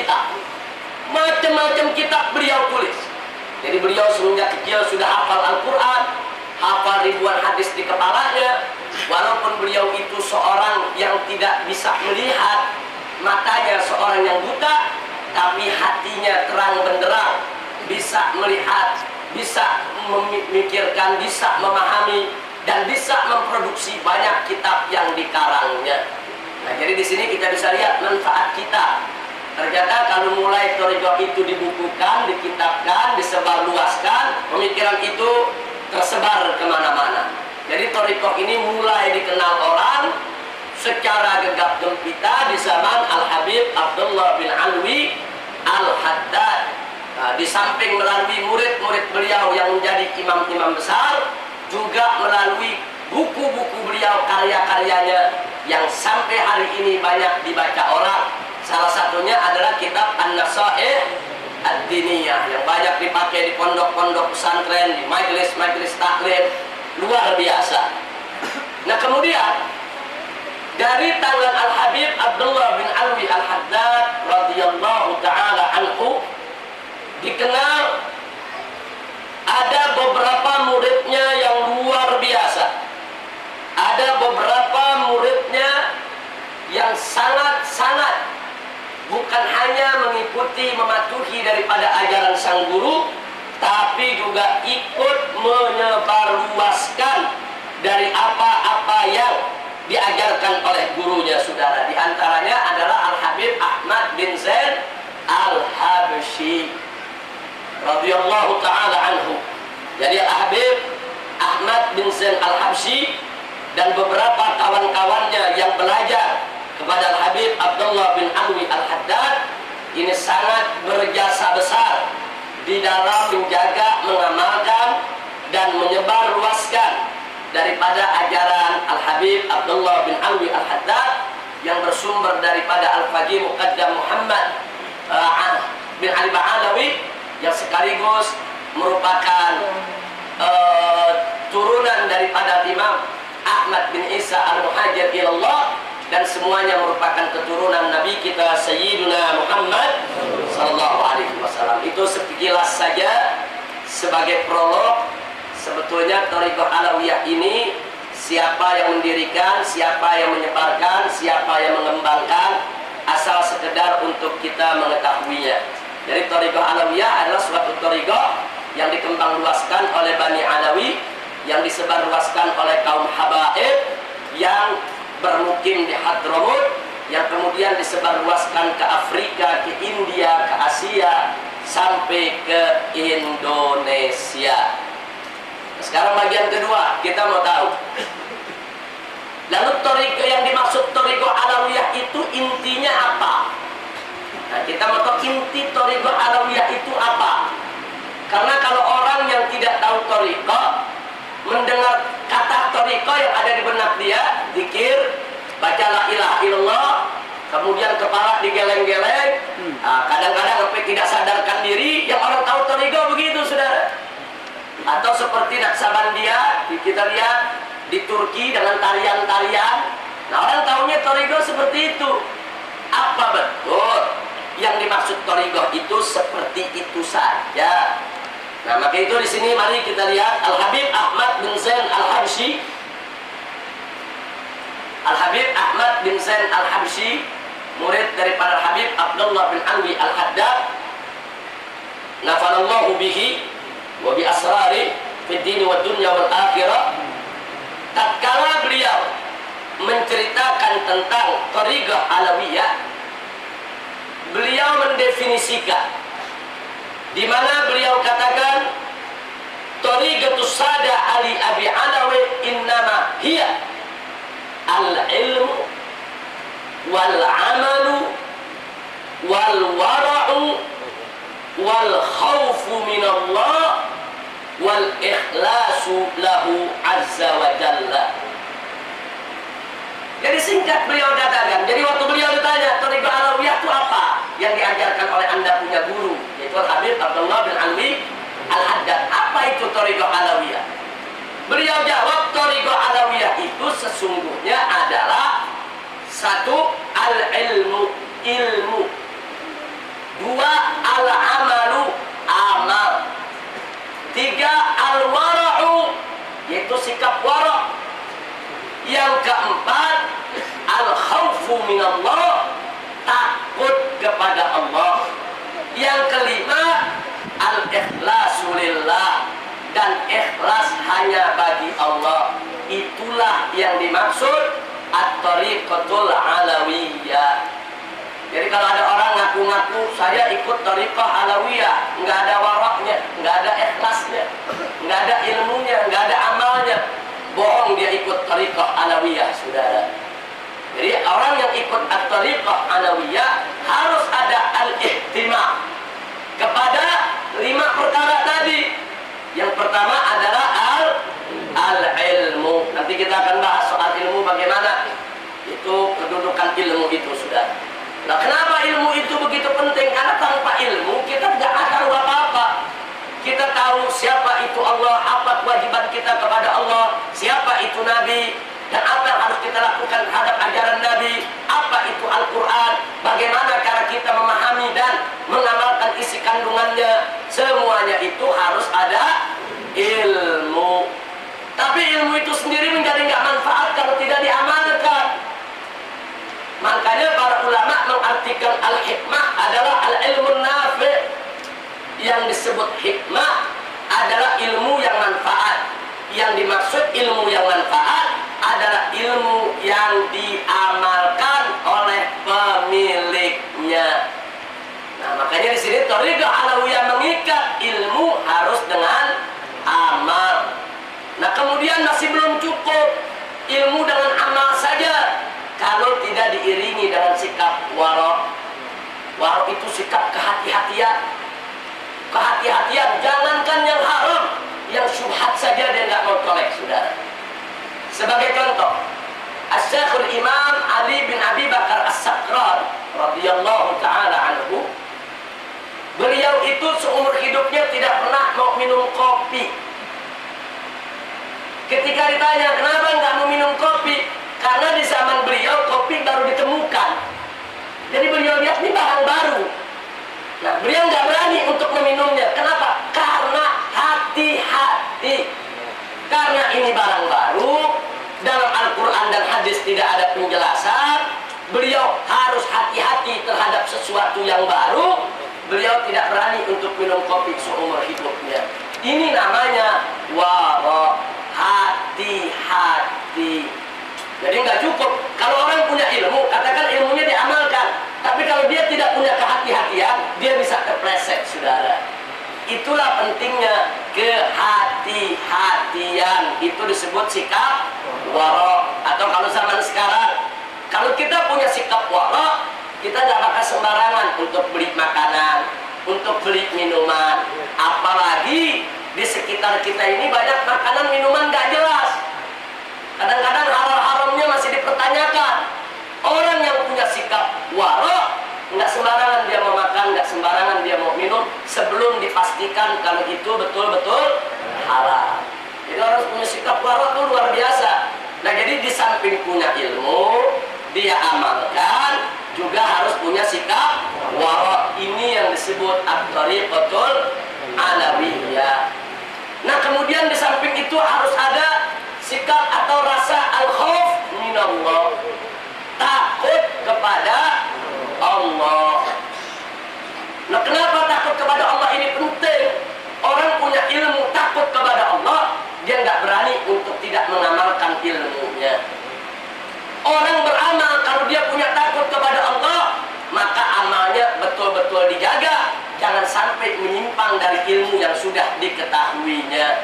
kitab. Macam-macam kitab beliau tulis. Jadi beliau semenjak kecil sudah hafal Al-Quran, hafal ribuan hadis di kepalanya. Walaupun beliau itu seorang yang tidak bisa melihat, matanya seorang yang buta, tapi hatinya terang benderang, bisa melihat, bisa memikirkan, bisa memahami, dan bisa memproduksi banyak kitab yang dikarangnya. Nah, jadi di sini kita bisa lihat manfaat kita. Ternyata kalau mulai thariqah itu dibukukan, dikitabkan, disebarluaskan, pemikiran itu tersebar kemana-mana. Jadi thariqah ini mulai dikenal orang secara gegap gempita di zaman Al-Habib Abdullah bin Alwi Al-Haddad. Nah, di samping melalui murid-murid beliau yang menjadi imam-imam besar, juga melalui buku-buku beliau, karya-karyanya yang sampai hari ini banyak dibaca orang. Salah satunya adalah kitab An-Nasaih Ad-Diniyah yang banyak dipakai di pondok-pondok pesantren, di majelis-majelis taklim, luar biasa. Nah, kemudian dari tangan Al-Habib Abdullah bin Alwi Al-Haddad radhiyallahu taala anhu dikenal ada beberapa muridnya yang luar biasa. Ada beberapa muridnya yang sangat-sangat bukan hanya mengikuti, mematuhi daripada ajaran sang guru, tapi juga ikut menyebarluaskan dari apa-apa yang diajarkan oleh gurunya, saudara. Di antaranya adalah Al-Habib Ahmad bin Zain Al-Habsyi radhiyallahu taala anhu. Jadi Al-Habib Ahmad bin Zain Al-Habsyi dan beberapa kawan-kawannya yang belajar kepada Al-Habib Abdullah bin Alwi Al-Haddad ini sangat berjasa besar di dalam menjaga, mengamalkan, dan menyebarluaskan daripada ajaran Al-Habib Abdullah bin Alwi Al-Haddad yang bersumber daripada Al-Faqih Muqaddam Muhammad bin Ali Ba'alawi yang sekaligus merupakan turunan daripada Imam Ahmad bin Isa Al-Muhajir ilallah, dan semuanya merupakan keturunan Nabi kita Sayyiduna Muhammad sallallahu alaihi wasallam. Itu sekilas saja sebagai prolog. Sebetulnya thariqah Alawiyah ini siapa yang mendirikan, siapa yang menyebarkan, siapa yang mengembangkan, asal sekedar untuk kita mengetahuinya. Jadi thariqah Alawiyah adalah suatu thariqah yang dikembangluaskan oleh Bani Alawi, yang disebarluaskan oleh kaum habaib yang bermukim di Hadramut, yang kemudian disebarluaskan ke Afrika, ke India, ke Asia, sampai ke Indonesia. Sekarang bagian kedua, kita mau tahu. Lalu thariqah yang dimaksud thariqah Alawiyah itu intinya apa? Nah, kita mau tahu inti thariqah Alawiyah itu apa? Karena kalau orang yang tidak tahu thariqah, mendengar kata thariqah yang ada di benak dia, zikir, baca la ilaha illallah, kemudian kepala digeleng-geleng, kadang-kadang sampai tidak sadarkan diri. Yang orang tahu thariqah begitu, saudara. Atau seperti Naksabandia, kita lihat di Turki dengan tarian-tarian. Nah, orang tahunya thariqah seperti itu. Apa betul yang dimaksud thariqah itu? Seperti itu saja. Nah, maka itu di sini mari kita lihat Al-Habib Ahmad bin Zain Al-Habsyi. Al-Habib Ahmad bin Zain Al-Habsyi, murid daripada Al-Habib Abdullah bin Alwi Al-Haddad, nafanallahu bihi wa bi asrari fid din wa dunya wal akhirah. Tatkala beliau menceritakan tentang thariqah Alawiyah, beliau mendefinisikan, di mana beliau katakan thariqatus sada Ali Abi Alawi innama hiya al-ilmu wal amalu wal wara'u wal khawfu minallah wal ikhlasu lahu azza wa jalla. Jadi singkat beliau katakan, jadi waktu beliau ditanya thariqah Alawiyah itu apa yang diajarkan oleh anda punya guru, yaitu Habib Abdullah bin Alwi Al-Haddad, apa itu thariqah Alawiyah? Beliau jawab, thariqah Alawiyah itu sesungguhnya adalah satu, al-ilmu, ilmu. Dua, al-amalu, amal. Tiga, al-wara'u, yaitu sikap wara'. Yang keempat, al-khawfu minallah, takut kepada Allah. Yang kelima, al-ikhlasu lillah, dan ikhlas hanya bagi Allah. Itulah yang dimaksud at-tariqatul alawiyah. Jadi kalau ada orang ngaku-ngaku saya ikut tariqah alawiyah, nggak ada waraknya, nggak ada ikhlasnya, nggak ada ilmunya, nggak ada amalnya, bohong dia ikut tariqah alawiyah, saudara. Jadi orang yang ikut at-tariqah alawiyah harus ada al-ihtimam kepada 5 perkara tadi. Yang pertama adalah al-ilmu. Nanti kita akan bahas soal ilmu, bagaimana itu kedudukan ilmu itu, saudara. Nah, kenapa ilmu itu begitu penting? Karena tanpa ilmu kita tidak akan apa-apa. Kita tahu siapa itu Allah, apa kewajiban kita kepada Allah, siapa itu Nabi, dan apa yang harus kita lakukan terhadap ajaran Nabi, apa itu Al-Quran, bagaimana cara kita memahami dan mengamalkan isi kandungannya. Semuanya itu harus ada ilmu. Tapi ilmu itu sendiri menjadi nggak manfaat kalau tidak diamalkan. Makanya para ulama mengartikan al-hikmah adalah al-ilmu nafi'. Yang disebut hikmah adalah ilmu yang manfaat. Yang dimaksud ilmu yang manfaat adalah ilmu yang diamalkan oleh pemiliknya. Nah, makanya di sini thariqah alawiyah mengikat ilmu harus dengan amal. Nah, kemudian masih belum cukup ilmu dengan amal saja kalau tidak diiringi dengan sikap wara'. Wara' itu sikap kehati-hatian. Kehati-hatian, jangankan yang haram, yang syubhat saja dia nggak mau tolak, saudara. Sebagai contoh, Asy-Syekhul Imam Ali bin Abi Bakar As-Sakran radhiyallahu taala anhu, beliau itu seumur hidupnya tidak pernah mau minum kopi. Ketika ditanya kenapa nggak mau minum kopi, karena di zaman beliau kopi baru ditemukan. Jadi beliau lihat ini barang baru. Nah, beliau nggak berani untuk meminumnya. Kenapa? Karena hati-hati. Karena ini barang baru, dalam Al-Quran dan hadis tidak ada penjelasan. Beliau harus hati-hati terhadap sesuatu yang baru. Beliau tidak berani untuk minum kopi seumur hidupnya. Ini namanya wara', hati-hati. Jadi nggak cukup kalau orang punya ilmu, katakan ilmunya diamalkan, tapi kalau dia tidak punya kehati-hatian, dia bisa terpleset, saudara. Itulah pentingnya kehati-hatian. Itu disebut sikap wara'. Atau kalau zaman sekarang, kalau kita punya sikap wara', kita nggak bakal sembarangan untuk beli makanan, untuk beli minuman. Apalagi di sekitar kita ini banyak makanan minuman nggak jelas. Kadang-kadang haram-haramnya masih dipertanyakan. Orang yang punya sikap wara', nggak sembarangan dia mau makan, nggak sembarangan dia mau minum sebelum dipastikan kalau itu betul-betul halal. Jadi orang punya sikap wara' itu luar biasa. Nah, jadi di samping punya ilmu, dia amalkan, juga harus punya sikap wara'. Ini yang disebut at-tariqatul alawiyah. Nah, kemudian di samping itu harus ada sikap atau rasa al-khauf minallah, takut kepada Allah. Nah, kenapa takut kepada Allah ini penting? Orang punya ilmu takut kepada Allah, dia nggak berani untuk tidak mengamalkan ilmunya. Orang beramal kalau dia punya takut kepada Allah, maka amalnya betul-betul dijaga, jangan sampai menyimpang dari ilmu yang sudah diketahuinya.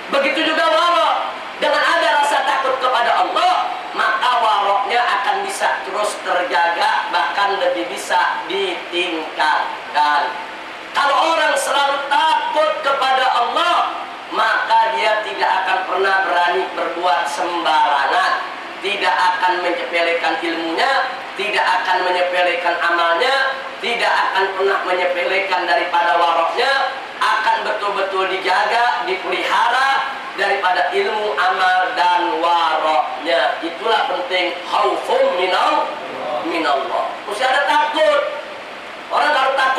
Begitu juga wara'. Dengan ada rasa takut kepada Allah, maka waroknya akan bisa terus terjaga, bahkan lebih bisa ditingkatkan. Kalau orang selalu takut kepada Allah, maka dia tidak akan pernah berani berbuat sembarangan, tidak akan menyepelekan ilmunya, tidak akan menyepelekan amalnya, tidak akan pernah menyepelekan daripada waroknya, akan betul-betul dijaga, dipelihara daripada ilmu, amal, dan waroknya. Itulah penting khaufum minallah. Mesti ada takut. Orang kalau takut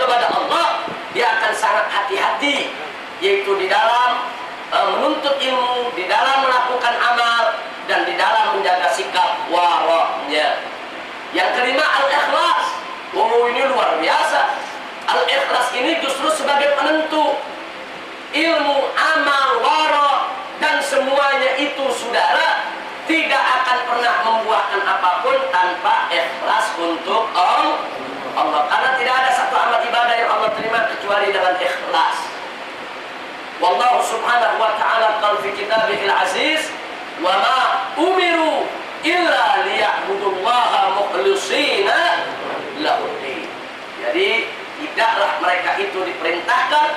kepada Allah, dia akan sangat hati-hati, yaitu di dalam menuntut ilmu, di dalam melakukan amal, dan di dalam menjaga sikap waroknya. Yang kelima, al-ikhlas. Oh, ini luar biasa. Al-ikhlas ini justru sebagai penentu ilmu, amal, warok, dan semuanya itu, saudara, tidak akan pernah membuahkan apapun tanpa ikhlas untuk Allah. Karena tidak ada satu amal ibadah yang Allah terima kecuali dengan ikhlas. Wallahu subhanahu wa ta'ala qala fi kitabihil aziz, wa ma umiru illa liya'budullaha mukhlishina lahud-din. Jadi tidaklah mereka itu diperintahkan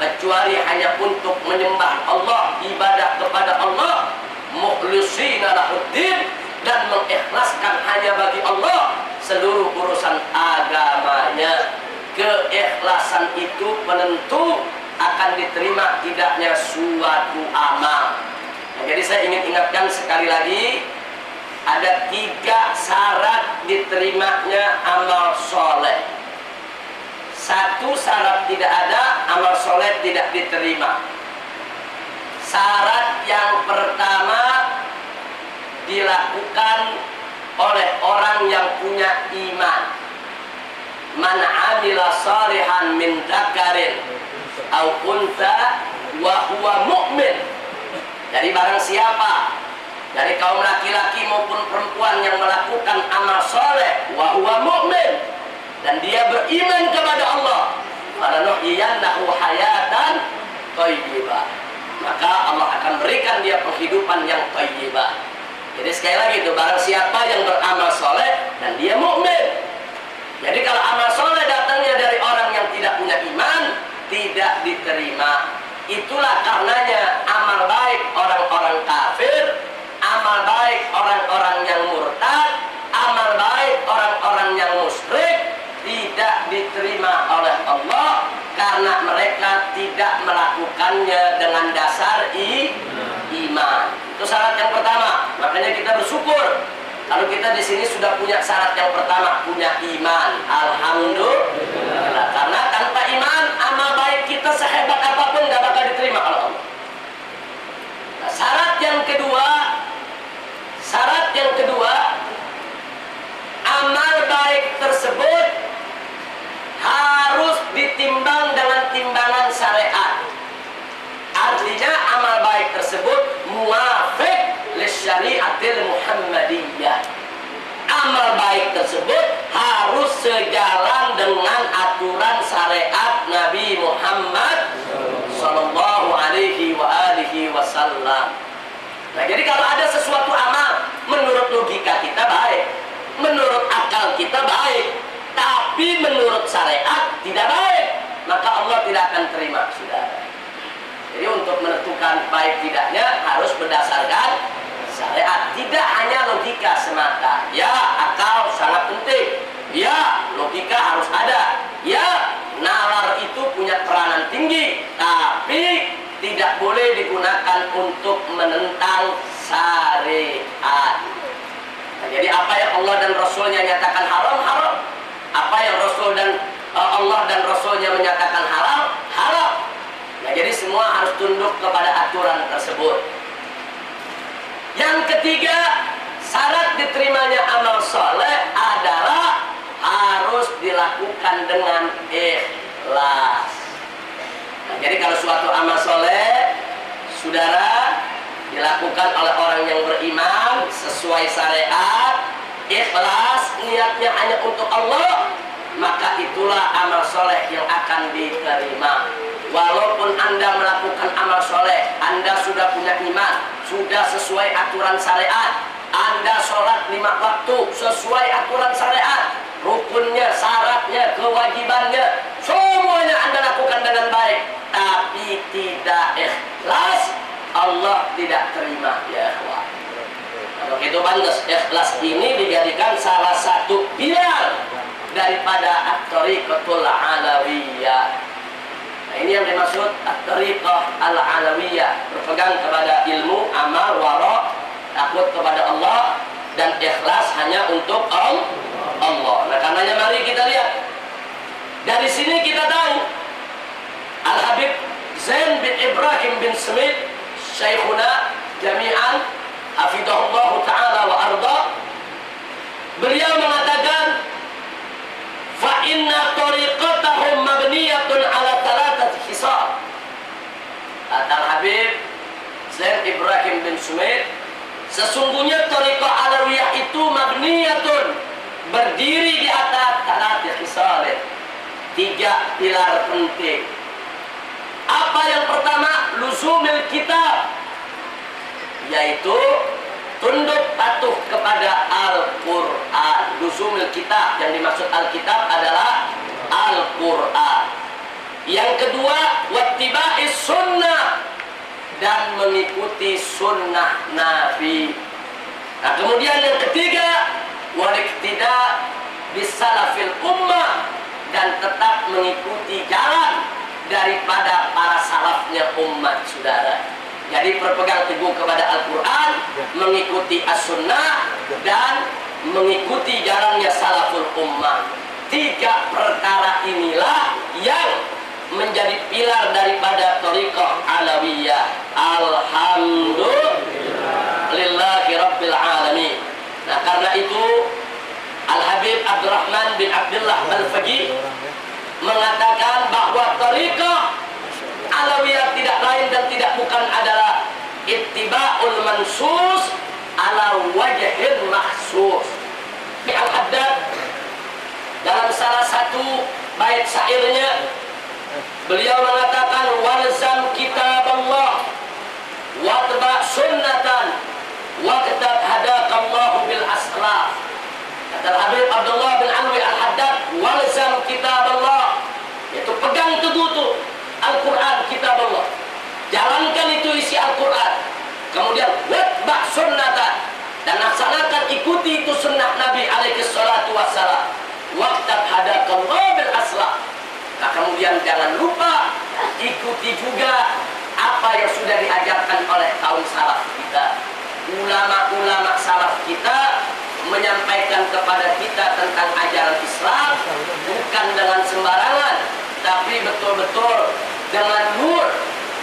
kecuali hanya untuk menyembah Allah, ibadah kepada Allah, mukhlishina lahud-din, dan mengikhlaskan hanya bagi Allah seluruh urusan agamanya. Keikhlasan itu penentu akan diterima tidaknya suatu amal. Nah, jadi saya ingin ingatkan sekali lagi, ada 3 syarat diterimanya amal soleh. 1 syarat tidak ada, amal soleh tidak diterima. Syarat yang pertama dilakukan oleh orang yang punya iman. Man amila salihan min dzakarin au untha wa huwa mu'min. Jadi barang siapa dari kaum laki-laki maupun perempuan yang melakukan amal soleh, wa huwa mu'min, dan dia beriman kepada Allah, falanuhyiyannahu hayatan thayyibah, maka Allah akan berikan dia penghidupan yang thayyibah. Jadi sekali lagi itu, barang siapa yang beramal soleh dan dia mukmin. Jadi kalau amal soleh datangnya dari orang yang tidak punya iman, tidak diterima. Itulah karenanya amal baik orang-orang kafir, amal baik orang-orang yang murtad, amal baik orang-orang yang musyrik tidak diterima oleh Allah karena mereka tidak melakukannya dengan dasar iman. Itu syarat yang pertama. Makanya kita bersyukur kalau kita di sini sudah punya syarat yang pertama, punya iman. Alhamdulillah. Karena tanpa iman, amal baik kita sehebat apapun gak bakal diterima oleh Allah. Nah, syarat yang kedua, amal baik tersebut harus ditimbang dengan timbangan syariat. Artinya amal baik tersebut muwafiq lisyariatil Muhammadiyah. Amal baik tersebut harus sejalan dengan aturan syariat Nabi Muhammad sallallahu alaihi wasallam. Nah, jadi kalau ada sesuatu amal menurut logika kita baik, menurut akal kita baik, tapi menurut syariat tidak baik, maka Allah tidak akan terima, saudara. Jadi untuk menentukan baik tidaknya harus berdasarkan syariat, tidak hanya logika semata. Ya, akal sangat penting. Ya, logika harus ada. Ya, nalar itu punya peranan tinggi, tapi tidak boleh digunakan untuk menentang syariat. Nah, jadi apa yang Allah dan Rasulnya nyatakan haram, haram. Apa yang Allah dan Rasulnya menyatakan halal, halal. Nah, jadi semua harus tunduk kepada aturan tersebut. Yang ketiga, syarat diterimanya amal soleh adalah harus dilakukan dengan ikhlas. Nah, jadi kalau suatu amal soleh, saudara, dilakukan oleh orang yang beriman sesuai syariat, ikhlas, niatnya hanya untuk Allah, maka itulah amal soleh yang akan diterima. Walaupun Anda melakukan amal soleh, Anda sudah punya iman, sudah sesuai aturan syariat, Anda sholat 5 waktu sesuai aturan syariat, rukunnya, syaratnya, kewajibannya, semuanya Anda lakukan dengan baik, tapi tidak ikhlas, Allah tidak terima, ya ikhwan. Kalau itu pantas, ikhlas ini dijadikan salah satu pilar daripada at-tariqatul alawiyah. Nah, ini yang dimaksud at-tariqah al-alawiyah, berpegang kepada ilmu, amal, wara, takut kepada Allah, dan ikhlas hanya untuk Allah. Nah, karenanya mari kita lihat Dari sini kita tahu Al-Habib Zain bin Ibrahim bin Smith Syekhuna jami'an hafidhahullah ta'ala wa arda, beliau mengatakan fa inna tariqatahum mabniyatun ala thalathati khisal. Al-Habib Zain Ibrahim bin Smith, sesungguhnya tariqah Alawiyah itu mabniyatun, berdiri di atas thalathati khisal, 3 pilar penting. Apa yang pertama? Luzumil kitab, yaitu tunduk patuh kepada Al-Quran. Luzumil kitab, yang dimaksud Alkitab adalah Al-Quran. Yang kedua, wattiba'is sunnah, dan mengikuti sunnah Nabi. Nah, kemudian yang ketiga, waliktida bisalafil ummah, dan tetap mengikuti jalan daripada para salafnya umat, saudara. Jadi berpegang teguh kepada Al-Quran, mengikuti as-sunnah, dan mengikuti jalannya salaful ummah. 3 perkara inilah yang menjadi pilar daripada thariqah Alawiyah. Alhamdulillahi Rabbil Alamin. Nah, karena itu Al-Habib Abdurrahman bin Abdullah Al-Faqih mengatakan bahwa thariqah Alawiyah tidak lain dan tidak bukan adalah ittiba'ul mansus ala wajhin mahsus. Al-Haddad dalam salah satu bait syairnya, beliau mengatakan walzam kitab Allah watba sunnatan waqtab hadakallahu bil aslaf. Kata Habib Abdullah bin Alwi Al-Haddad, walzam kitab Allah, yaitu pegang teguh tuh Al-Quran, kitab Allah, jalankan itu isi Al-Quran. Kemudian watba sunnatan, dan laksanakan, ikuti itu sunnah Nabi alaihi salatu wassalam. Waqtab hadakallahu bil aslaf. Nah, kemudian jangan lupa ikuti juga apa yang sudah diajarkan oleh kaum salaf kita. Ulama-ulama salaf kita menyampaikan kepada kita tentang ajaran Islam bukan dengan sembarangan, tapi betul-betul dengan nur,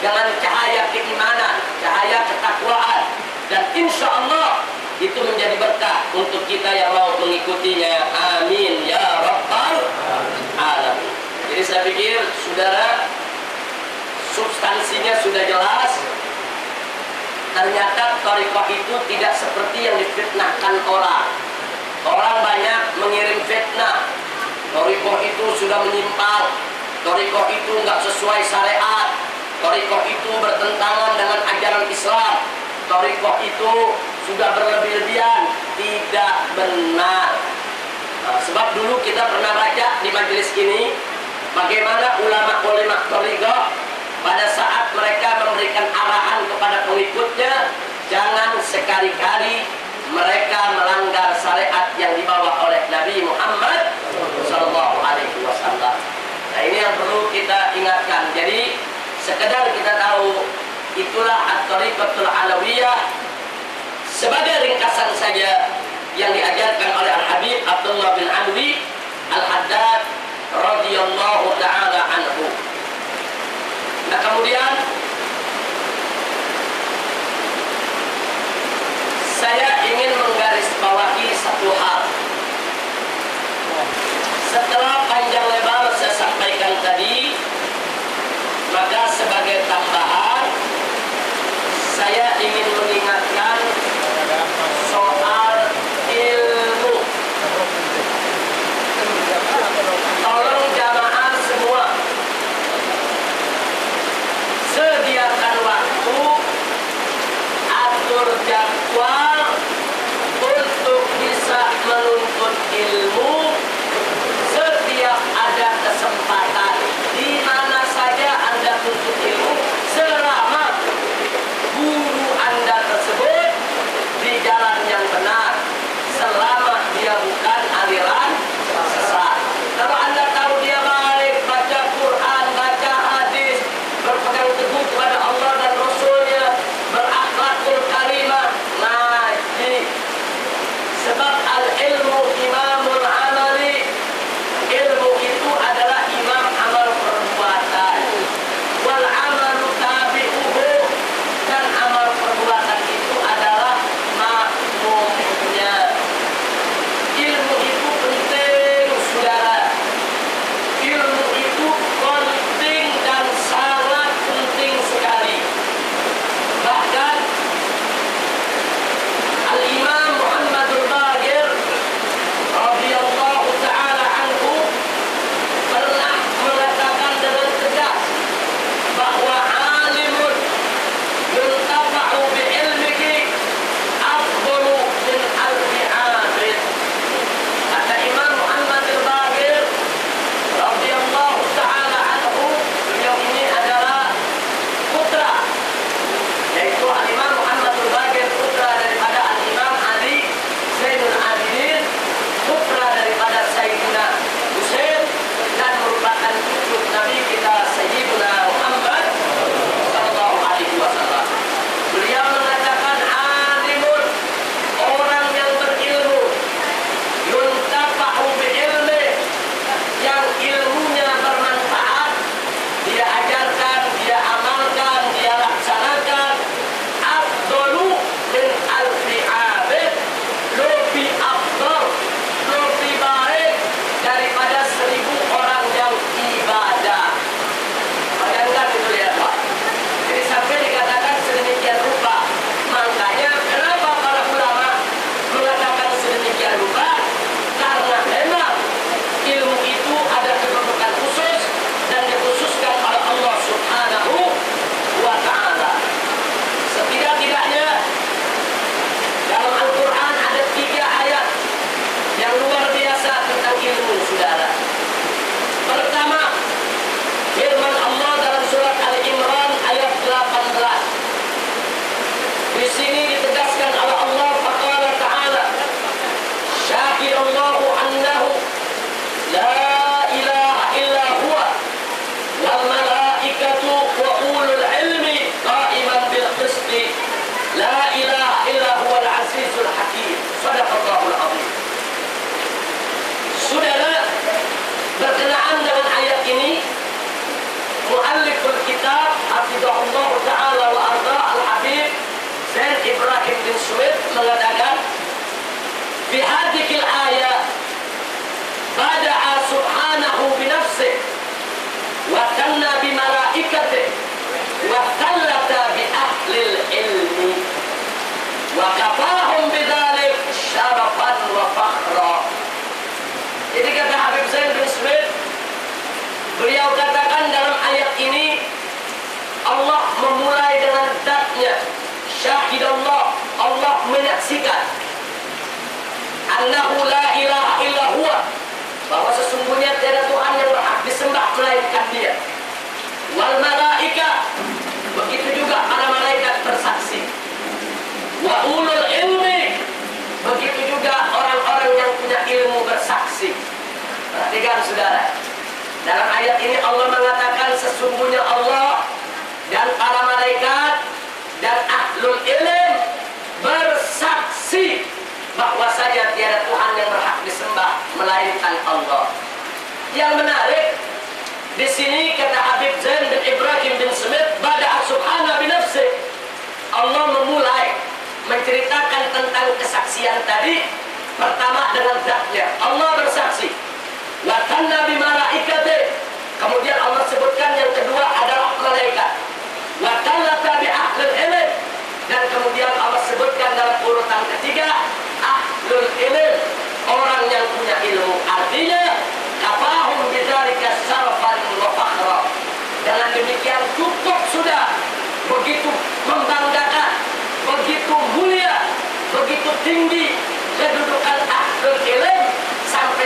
dengan cahaya keimanan, cahaya ketakwaan, dan insya Allah itu menjadi berkah untuk kita yang mau mengikutinya. Amin ya rabbal alamin. Jadi saya pikir saudara, substansinya sudah jelas. Ternyata thariqah itu tidak seperti yang difitnahkan orang. Orang banyak mengirim fitnah. Thariqah itu sudah menyimpang. Thariqah itu nggak sesuai syariat. Thariqah itu bertentangan dengan ajaran Islam. Thariqah itu sudah berlebih-lebihan. Tidak benar. Nah, sebab dulu kita pernah baca di majelis ini bagaimana ulama-ulama thariqah pada saat mereka memberikan arahan kepada pengikutnya, jangan sekali-kali mereka melanggar syariat yang dibawa oleh Nabi Muhammad Sallallahu Alaihi Wasallam. Nah, ini yang perlu kita ingatkan. Jadi sekedar kita tahu, itulah at-thariqatul alawiyah sebagai ringkasan saja yang diajarkan oleh Al-Habib Abdullah bin Alwi Al-Haddad radhiyallahu ta'ala anhu. Nah, kemudian saya ingin menggarisbawahi satu hal. Setelah panjang lebar saya sampaikan tadi, maka sebagai tambahan saya ingin mengingatkan soal ilmu. Tolong jamaah semua sediakan waktu, atur jadwal untuk bisa menuntut ilmu setiap ada kesempatan. Di mana saja Anda tuntut ilmu, selama guru Anda tersebut di jalan yang benar, selama dia bukan aliran sesat. Kalau Anda tahu dia baik, baca Quran, baca hadis, berpegang teguh kepada Allah dan Rasulnya, berakhlakul karimah, nah Beliau katakan dalam ayat ini Allah memulai dengan zatnya. Syahidallah, Allah menyaksikan annahu la ilaha illa huwa, bahwa sesungguhnya tiada Tuhan yang berhak disembah melainkan Dia. Wal malaika, begitu juga para malaikat bersaksi. Wa ulul ilmi, begitu juga orang-orang yang punya ilmu bersaksi. Perhatikan saudara, dalam ayat ini Allah mengatakan sesungguhnya Allah dan para malaikat dan ahlul ilm bersaksi bahwasanya tiada Tuhan yang berhak disembah melainkan Allah. Yang menarik di sini kata Habib Zain bin Ibrahim bin Smith, bada'a subhana binafsi, Allah memulai menceritakan tentang kesaksian tadi pertama dengan zatnya. Allah bersaksi. Wa tanna bi malaikati, kemudian Allah sebutkan yang kedua adalah malaikat. Wa tallata bi ahlil ilm, dan kemudian Allah sebutkan dalam urutan ketiga ahlul ilm, orang yang punya ilmu. Artinya kafahum bidzalika syarafan wa fakhra. Dengan demikian cukup sudah, begitu membanggakan, begitu mulia, begitu tinggi kedudukan ahlul ilm, sampai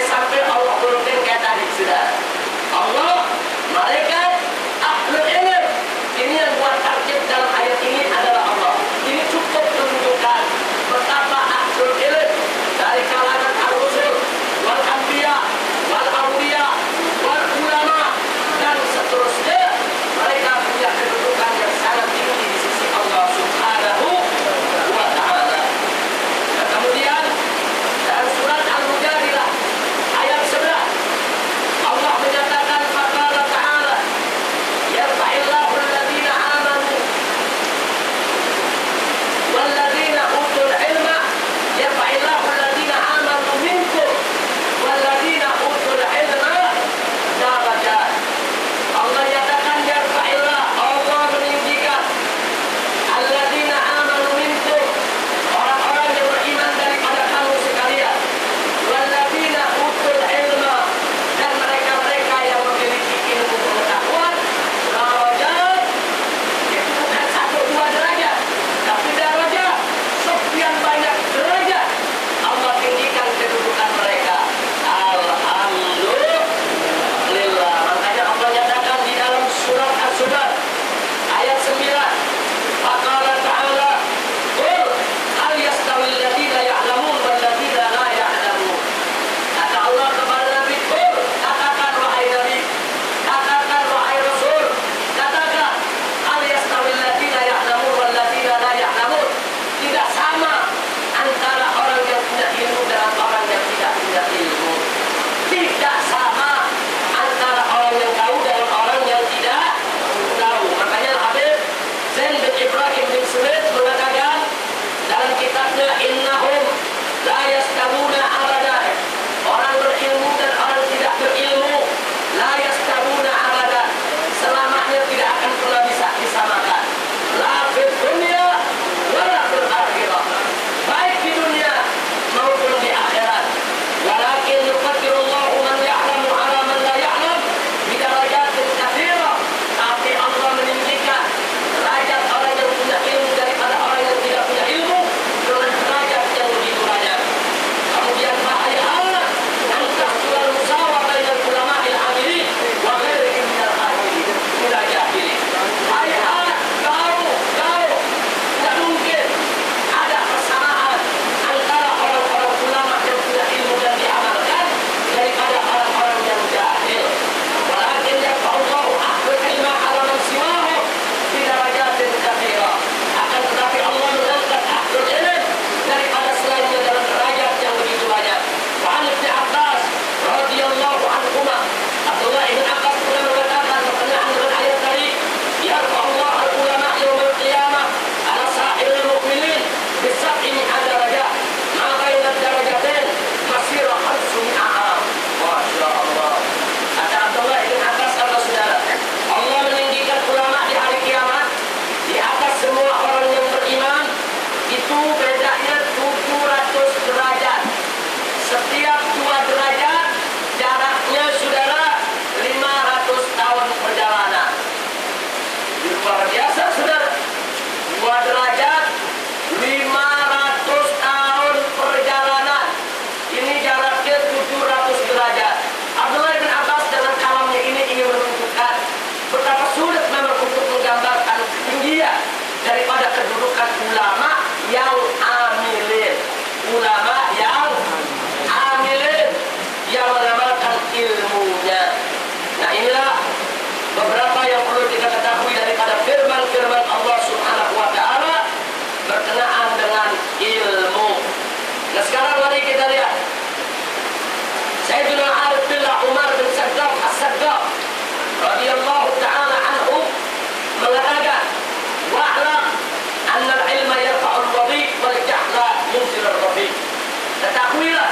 kedudukan ulama yang amilin. Ulama yang amilin, yang mengamalkan ilmunya. Nah, inilah beberapa yang perlu kita ketahui daripada firman-firman Allah Subhanahu wa Ta'ala berkenaan dengan ilmu. Nah, sekarang mari kita lihat Sayyidina Arif billah Umar bin Saddam As-Saddam radhiyallahu ta'ala anhu mengatakan, wa'lam anna al-ilma yarfa'ul wadhi wal jahla yunzilur rafi. Ketahuilah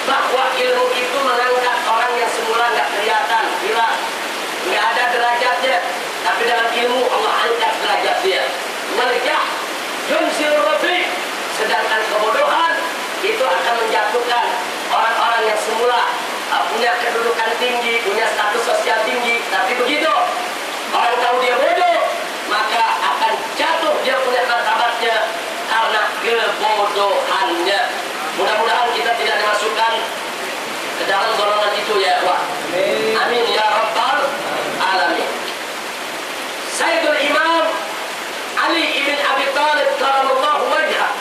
bahwa ilmu itu mengangkat orang yang semula nggak kelihatan, hilang, nggak ada derajatnya, tapi dalam ilmu Allah angkat derajat dia. Wal jahl yunzilur rafi. Sedangkan kebodohan itu akan menjatuhkan orang-orang yang semula punya kedudukan tinggi, punya status sosial tinggi, tapi begitu orang tahu dia bodoh, maka akan jatuh dia punya martabatnya karena kebodohannya. Mudah-mudahan kita tidak dimasukkan ke dalam golongan itu ya Allah. Amin ya rabbal alamin. Sayyidul Imam Ali ibn Abi Thalib karamallahu wajhah,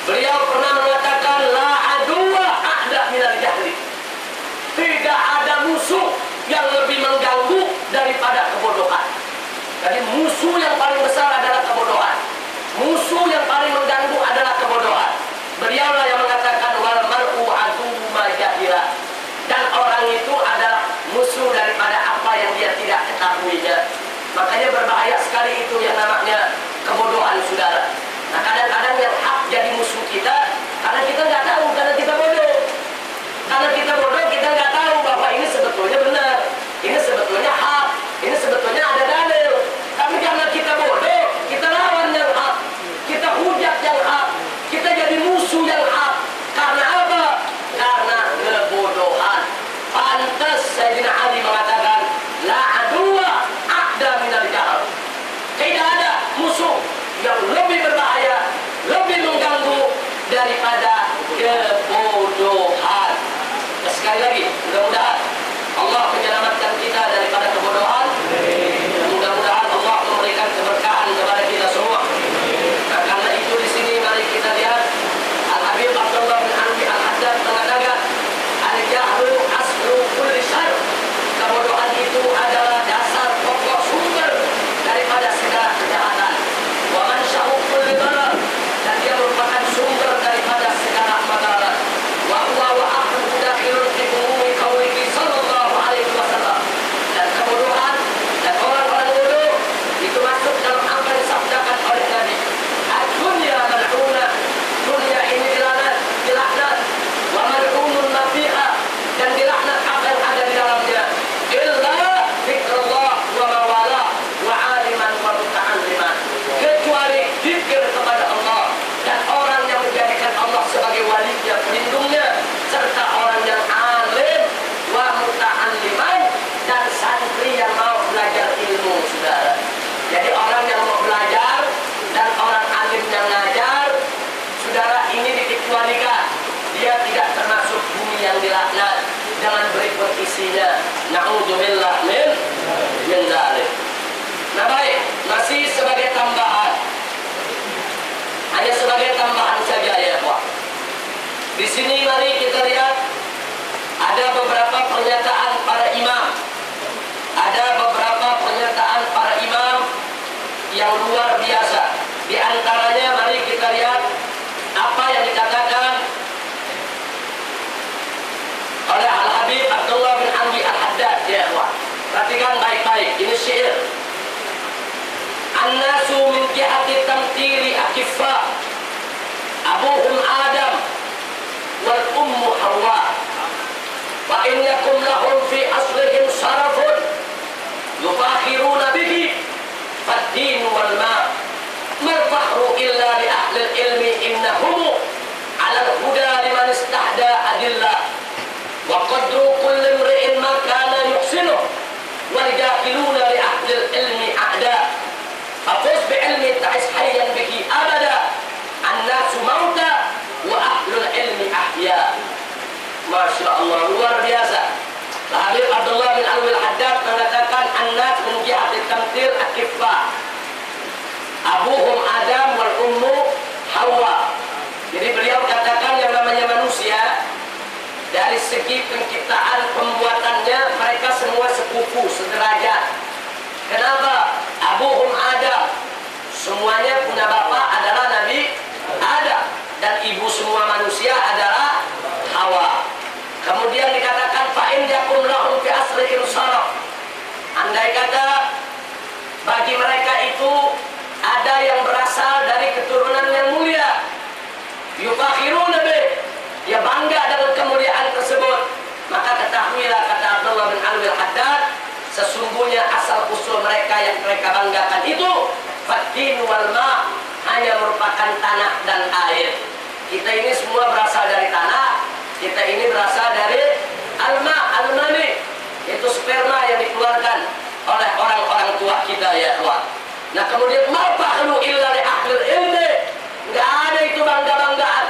beliau pernah mengatakan, la aduwa a'da minal jahli. Tidak ada musuh yang lebih mengganggu daripada kebodohan. Jadi musuh yang paling besar adalah kebodohan. Musuh yang paling mengganggu adalah kebodohan. Beliaulah yang mengatakan, wal mar'u aduwwu ma jahila. Dan orang itu adalah musuh daripada apa yang dia tidak ketahuinya. Makanya berbahaya sekali itu yang namanya kebodohan, saudara. Nah, kadang-kadang yang hak jadi musuh kita karena kita nggak tahu, karena kita bodoh. Karena kita bodoh, kita nggak tahu bahwa ini sebetulnya benar, ini sebetulnya hak, ini sebetulnya ada dalil. Tapi karena kita bodoh, kita lawan yang hak, kita hujat yang hak, kita jadi musuh yang hak. Karena apa? Karena kebodohan. Pantas Sayyidina Ali mengatakan, la aduwa a'da minal jahl. Tidak ada musuh yang lebih berbahaya, lebih mengganggu daripada kebodohan. Sekali lagi, mudah-mudahan Allah menyelamatkan kita daripada kebodohan. Mudah-mudahan Allah memberikan keberkahan kepada kita semua. Nah, karena itu di sini mari kita lihat Al-Habib Abdullah bin Anbi Al-Haddad mengatakan, al-jahlu aslu kulli syarr. Kebodohan itu adalah dasar pokok sumber daripada segala kejahatan. Wa man sya'u kulli darar, dan dia merupakan sumber daripada segala madarat. Wa huwa wa aqulu dakhilun fi umumi qaulihi sallallahu alaihi wasallam. Dan kebodohan dan orang-orang bodoh itu masuk dalam apa yang disabdakan oleh Nabi. Ad-dunya mal'una, dunia ini dilaknat, wa mal'unun ma fiha, dan dilaknat apa yang ada di dalamnya. Illa zikrullah wa mawala wa aliman wa muta'alliman. Kecuali zikir kepada Allah dan orang yang menjadikan Allah sebagai walinya, pelindungnya, serta orang yang alim wa muta'alliman, dan santri yang mau belajar ilmu, saudara. Jadi orang yang mau belajar dan orang alim yang ngajar, saudara, ini dikecualikan. Dia tidak termasuk bumi yang dilaknat. Jangan berikut isinya. Na'udzubillah min dzalik. Nah, baik, masih sebagai tambahan. Hanya sebagai tambahan saja ya, Pak. Di sini mari kita lihat ada beberapa pernyataan para imam. Ada beberapa pernyataan para imam yang luar biasa. Di antaranya mari kita lihat apa yang dikatakan oleh Al-Habib Abdullah bin Anbi Al-Haddad ya, Pak. Perhatikan baik-baik, ini syair. An-nasu min jihati tamthili akiffa, abuhum Adam wal ummu Hawa, wa in yakum lahum fi aslihim sarafun yufakhiruna bihi fad-din wal ma' mal fakhru illa li ahli al-ilmi innahum 'ala al-huda liman istahda adillah wa qadru kulli imri'in ma kana yuhsinu wal jahiluna li ahli al-ilmi a'da. Fafuz bi'ilmi ta'is hayyan bihi abada, an-nasu mauta wa ahlul ilmi ahya. Masya Allah, luar biasa. Habib Abdullah bin Alwi Al-Haddad mengatakan, an-nas min jihati tamthil akiffa, abuhum Adam segi penciptaan pembuatannya mereka semua sepupu, sederajat. Kenapa? Abuhum Adam, semuanya punya bapak adalah Nabi Adam, dan ibu semua manusia adalah Hawa. Kemudian dikatakan fa'in yakum lahum fi asrihim syaraf. Andai kata bagi mereka itu ada yang berasal dari keturunan yang mulia, yufakhiruna bih, dia bangga dengan kemuliaan tersebut, maka ketahuilah, kata Abdullah bin Alwi al-Haddad, sesungguhnya asal usul mereka yang mereka banggakan itu fad-din wal ma', hanya merupakan tanah dan air. Kita ini semua berasal dari tanah, kita ini berasal dari al-ma', al-mani, itu sperma yang dikeluarkan oleh orang-orang tua kita, ya kawan. Nah kemudian ma fa'lu illa li ahlil ilmi, nggak ada itu bangga-banggaan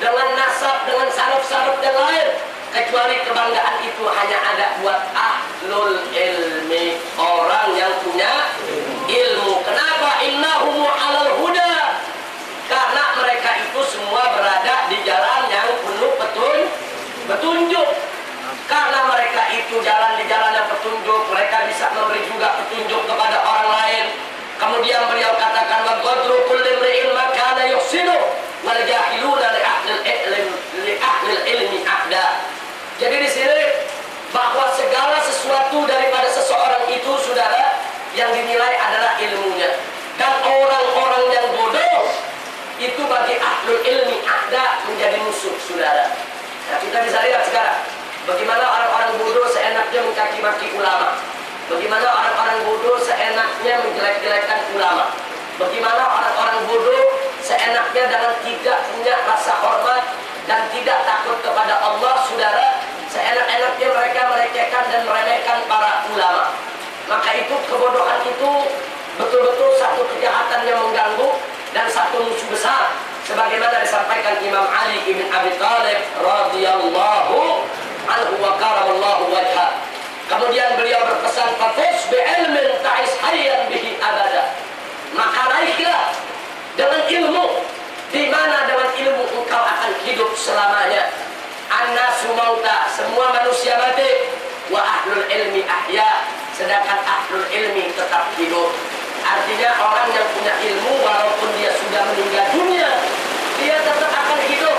dengan nasab, dengan saraf-saraf yang lain, kecuali kebanggaan itu hanya ada buat ahlul ilmi, orang yang punya ilmu. Kenapa? Innahum alal huda, karena mereka itu semua berada di jalan yang penuh petunjuk. Karena mereka itu jalan di jalan yang petunjuk, mereka bisa memberi juga petunjuk kepada orang lain. Kemudian beliau katakan wa qadru kulli imri'in ma kana yuhsinu wal jahiluna li ahli ilmi ahda. Jadi di sini bahwa segala sesuatu daripada seseorang itu, saudara, yang dinilai adalah ilmunya. Dan orang-orang yang bodoh itu bagi ahlul ilmi ahda menjadi musuh, saudara. Nah, kita bisa lihat sekarang bagaimana orang-orang bodoh seenaknya mencaci maki ulama, bagaimana orang-orang bodoh seenaknya menjelek-jelekkan ulama, bagaimana orang-orang bodoh seenaknya dengan tidak punya rasa hormat dan tidak takut kepada Allah, saudara, seenak-enaknya mereka melecehkan dan meremehkan para ulama. Maka itu kebodohan itu betul-betul satu kejahatan yang mengganggu dan satu musuh besar, sebagaimana disampaikan Imam Ali bin Abi Thalib radhiyallahu anhu wa karamallahu wajha. Kemudian beliau berpesan fafus bi'ilmin ta'is hayyan bihi abada, maka raihlah dengan ilmu, di mana dengan ilmu engkau akan hidup selamanya. Annasu mauta, semua manusia mati, wa ahlul ilmi ahya, sedangkan ahlul ilmi tetap hidup. Artinya orang yang punya ilmu walaupun dia sudah meninggal dunia, dia tetap akan hidup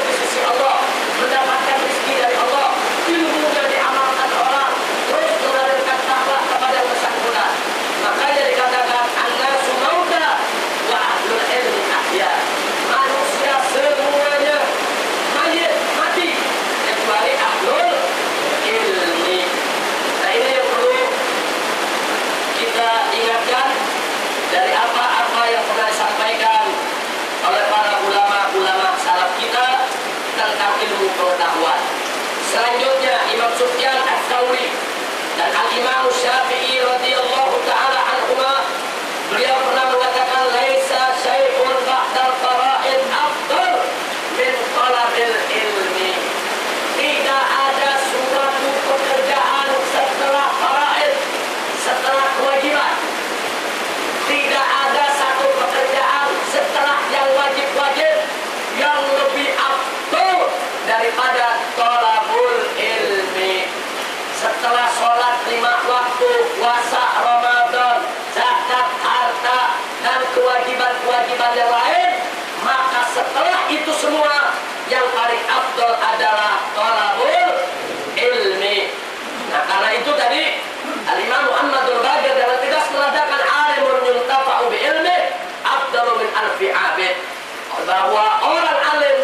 di sisi Allah, mendapatkan rezeki dari Allah, ilmunya diamalkan orang, terus mengajarkan takwa kepada yang bersangkutan. Makanya dikatakan annasu mauta wa ahlul ilmi ahya, manusia semuanya mayit, mati, kecuali ahlul ilmi. Nah ini yang perlu kita ingatkan dari apa-apa yang pernah disampaikan oleh para ulama-ulama salaf kita tentang ilmu pengetahuan. Selanjutnya Imam Sufyan Ats-Tsauri dan Al-Imam Syafi'i radhiyallahu taala anhuma, beliau pernah mengatakan laisa syai'un ba'dal fara'id afdal min talabil ilmi. Tidak ada suatu pekerjaan setelah fara'id, setelah kewajiban. Tidak ada satu pekerjaan setelah yang wajib-wajib yang lebih afdal daripada thalabul ilmi. Setelah sholat 5 waktu, puasa Ramadan, zakat harta, dan kewajiban-kewajiban yang lain, maka setelah itu semua yang paling afdal adalah thalabul ilmi. Nah karena itu tadi Al-Imam Muhammadul Baqir dengan tegas mengatakan alimun yuntafa'u bi ilmi afdalu min alfi abid, bahwa orang alim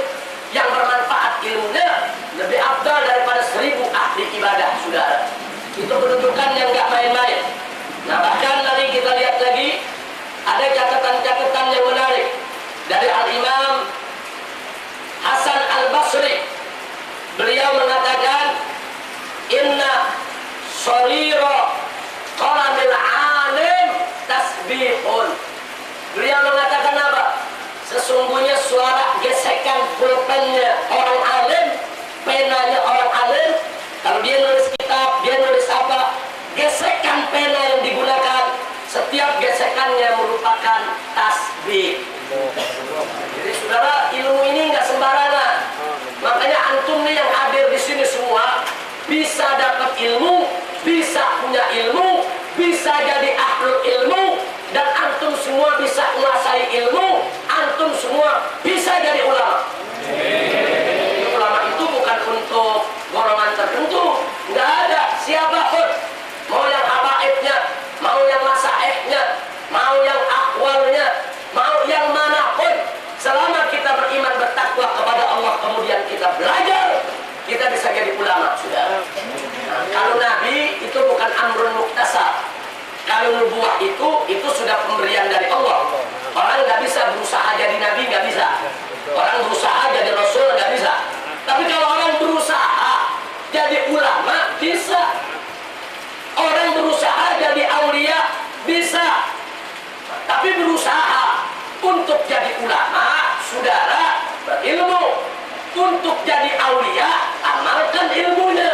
yang bermanfaat ilmunya lebih afdal daripada 1000 ahli ibadah, saudara. Itu penunjukan yang nggak main-main. Nah bahkan nanti kita lihat lagi ada catatan-catatan yang menarik dari Al-Imam Hasan Al-Basri. Beliau mengatakan inna sharira qalamil alim tasbihun. Beliau mengatakan apa? Sesungguhnya suara gesekan pulpennya orang alim, penanya orang alim, kalau dia nulis kitab, dia nulis apa, gesekan pena yang digunakan, setiap gesekannya merupakan tasbih. Jadi saudara, ilmu ini nggak sembarangan. Makanya antum nih yang hadir di sini untuk jadi aulia, amalkan ilmunya.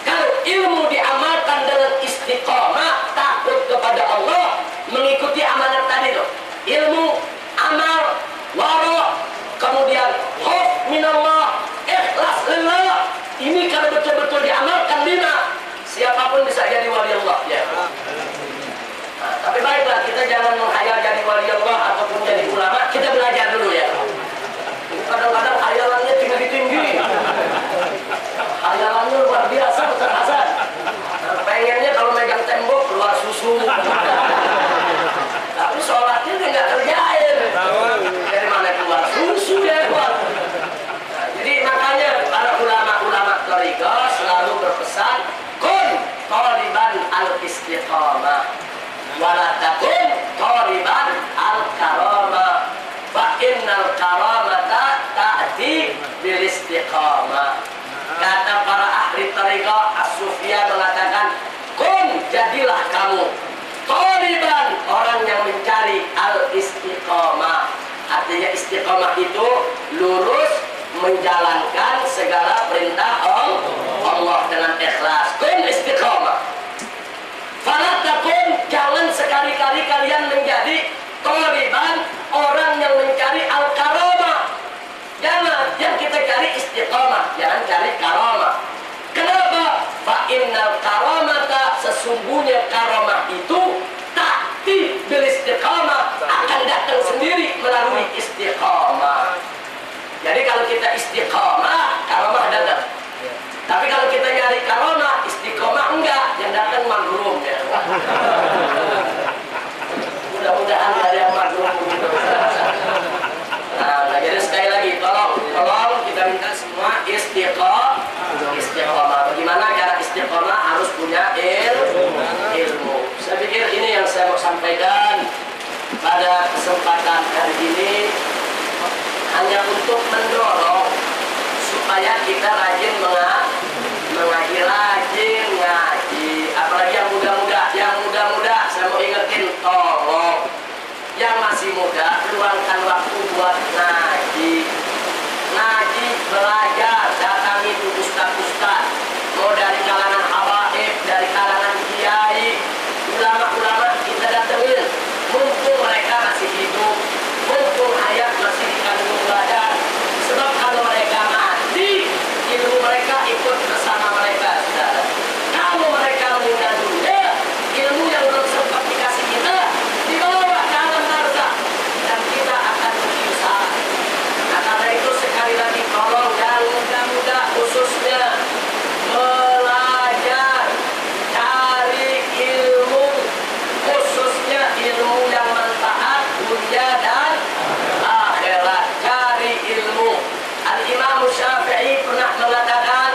Kalau ilmu diamalkan dengan istiqomah, takut kepada Allah, mengikuti amanat tadi tuh. Ilmu, amal, wara, kemudian khauf minallah, ikhlas lillah. Ini kalau betul-betul diamalkan 5, siapapun bisa jadi wali Allah ya. Nah, tapi baiklah, kita jangan menghayal jadi wali Allah ataupun jadi ulama, kita belajar dulu ya. Kadang-kadang hayalannya tinggi-tinggi, hayalannya luar biasa Ustaz Hasan. Nah, pengennya kalau megang tembok keluar susu, tapi sholatnya nggak kerjain. Dari mana keluar susu ya keluar. Nah, jadi makanya para ulama-ulama thariqah selalu berpesan, kun thaliban al-istiqamah wala takun thaliban al-karamah fa innal karamata ta'ti bil istiqamah. Kata para ahli thariqah, As-Sufyan mengatakan, kun, jadilah kamu thaliban, orang yang mencari al-istiqamah. Artinya istiqamah itu lurus menjalankan segala perintah Allah dengan ikhlas. Kun istiqamah. Fala takun, jangan sekali-kali kalian menjadi thaliban, orang yang mencari al-karamah. Jangan, yang kita cari istiqamah, jangan cari karamah. Kenapa? Fa innal karamata, sesungguhnya karamah itu ta'ti bil istiqamah, akan datang sendiri melalui istiqamah. Jadi kalau kita istiqamah, karamah datang. Tapi kalau kita nyari karamah, istiqamah enggak, yang datang maghrur ya. Mudah-mudahan ada yang maghrur. Nah, jadi sekali lagi, tolong kita minta semua istiqamah. Bagaimana cara istiqamah? Harus punya ilmu. Saya pikir ini yang saya mau sampaikan pada kesempatan hari ini, hanya untuk mendorong supaya kita rajin mengaji, rajin ngaji. Apalagi yang muda-muda, saya mau ingetin, tolong yang masih muda luangkan waktu buat ngaji, belajar, datangi itu ustaz-ustaz, mau dari kalangan habaib, dari kalangan kiai, ulama-ulama kita datengin, mumpung mereka masih hidup, mumpung hayat masih dikandung badan. Sebab kalau mereka mati, ilmu mereka ikut bersama mereka, saudara. Kalau mereka meninggal dunia, ilmu yang belum sempat dikasih kita dibawa ke alam barzakh dan kita akan menyiksa. Nah, karena itu sekali lagi tolong yang muda-muda khususnya belajar, cari ilmu, khususnya ilmu yang manfaat dunia dan akhirat. Cari ilmu. Al-Imam Syafi'i pernah mengatakan,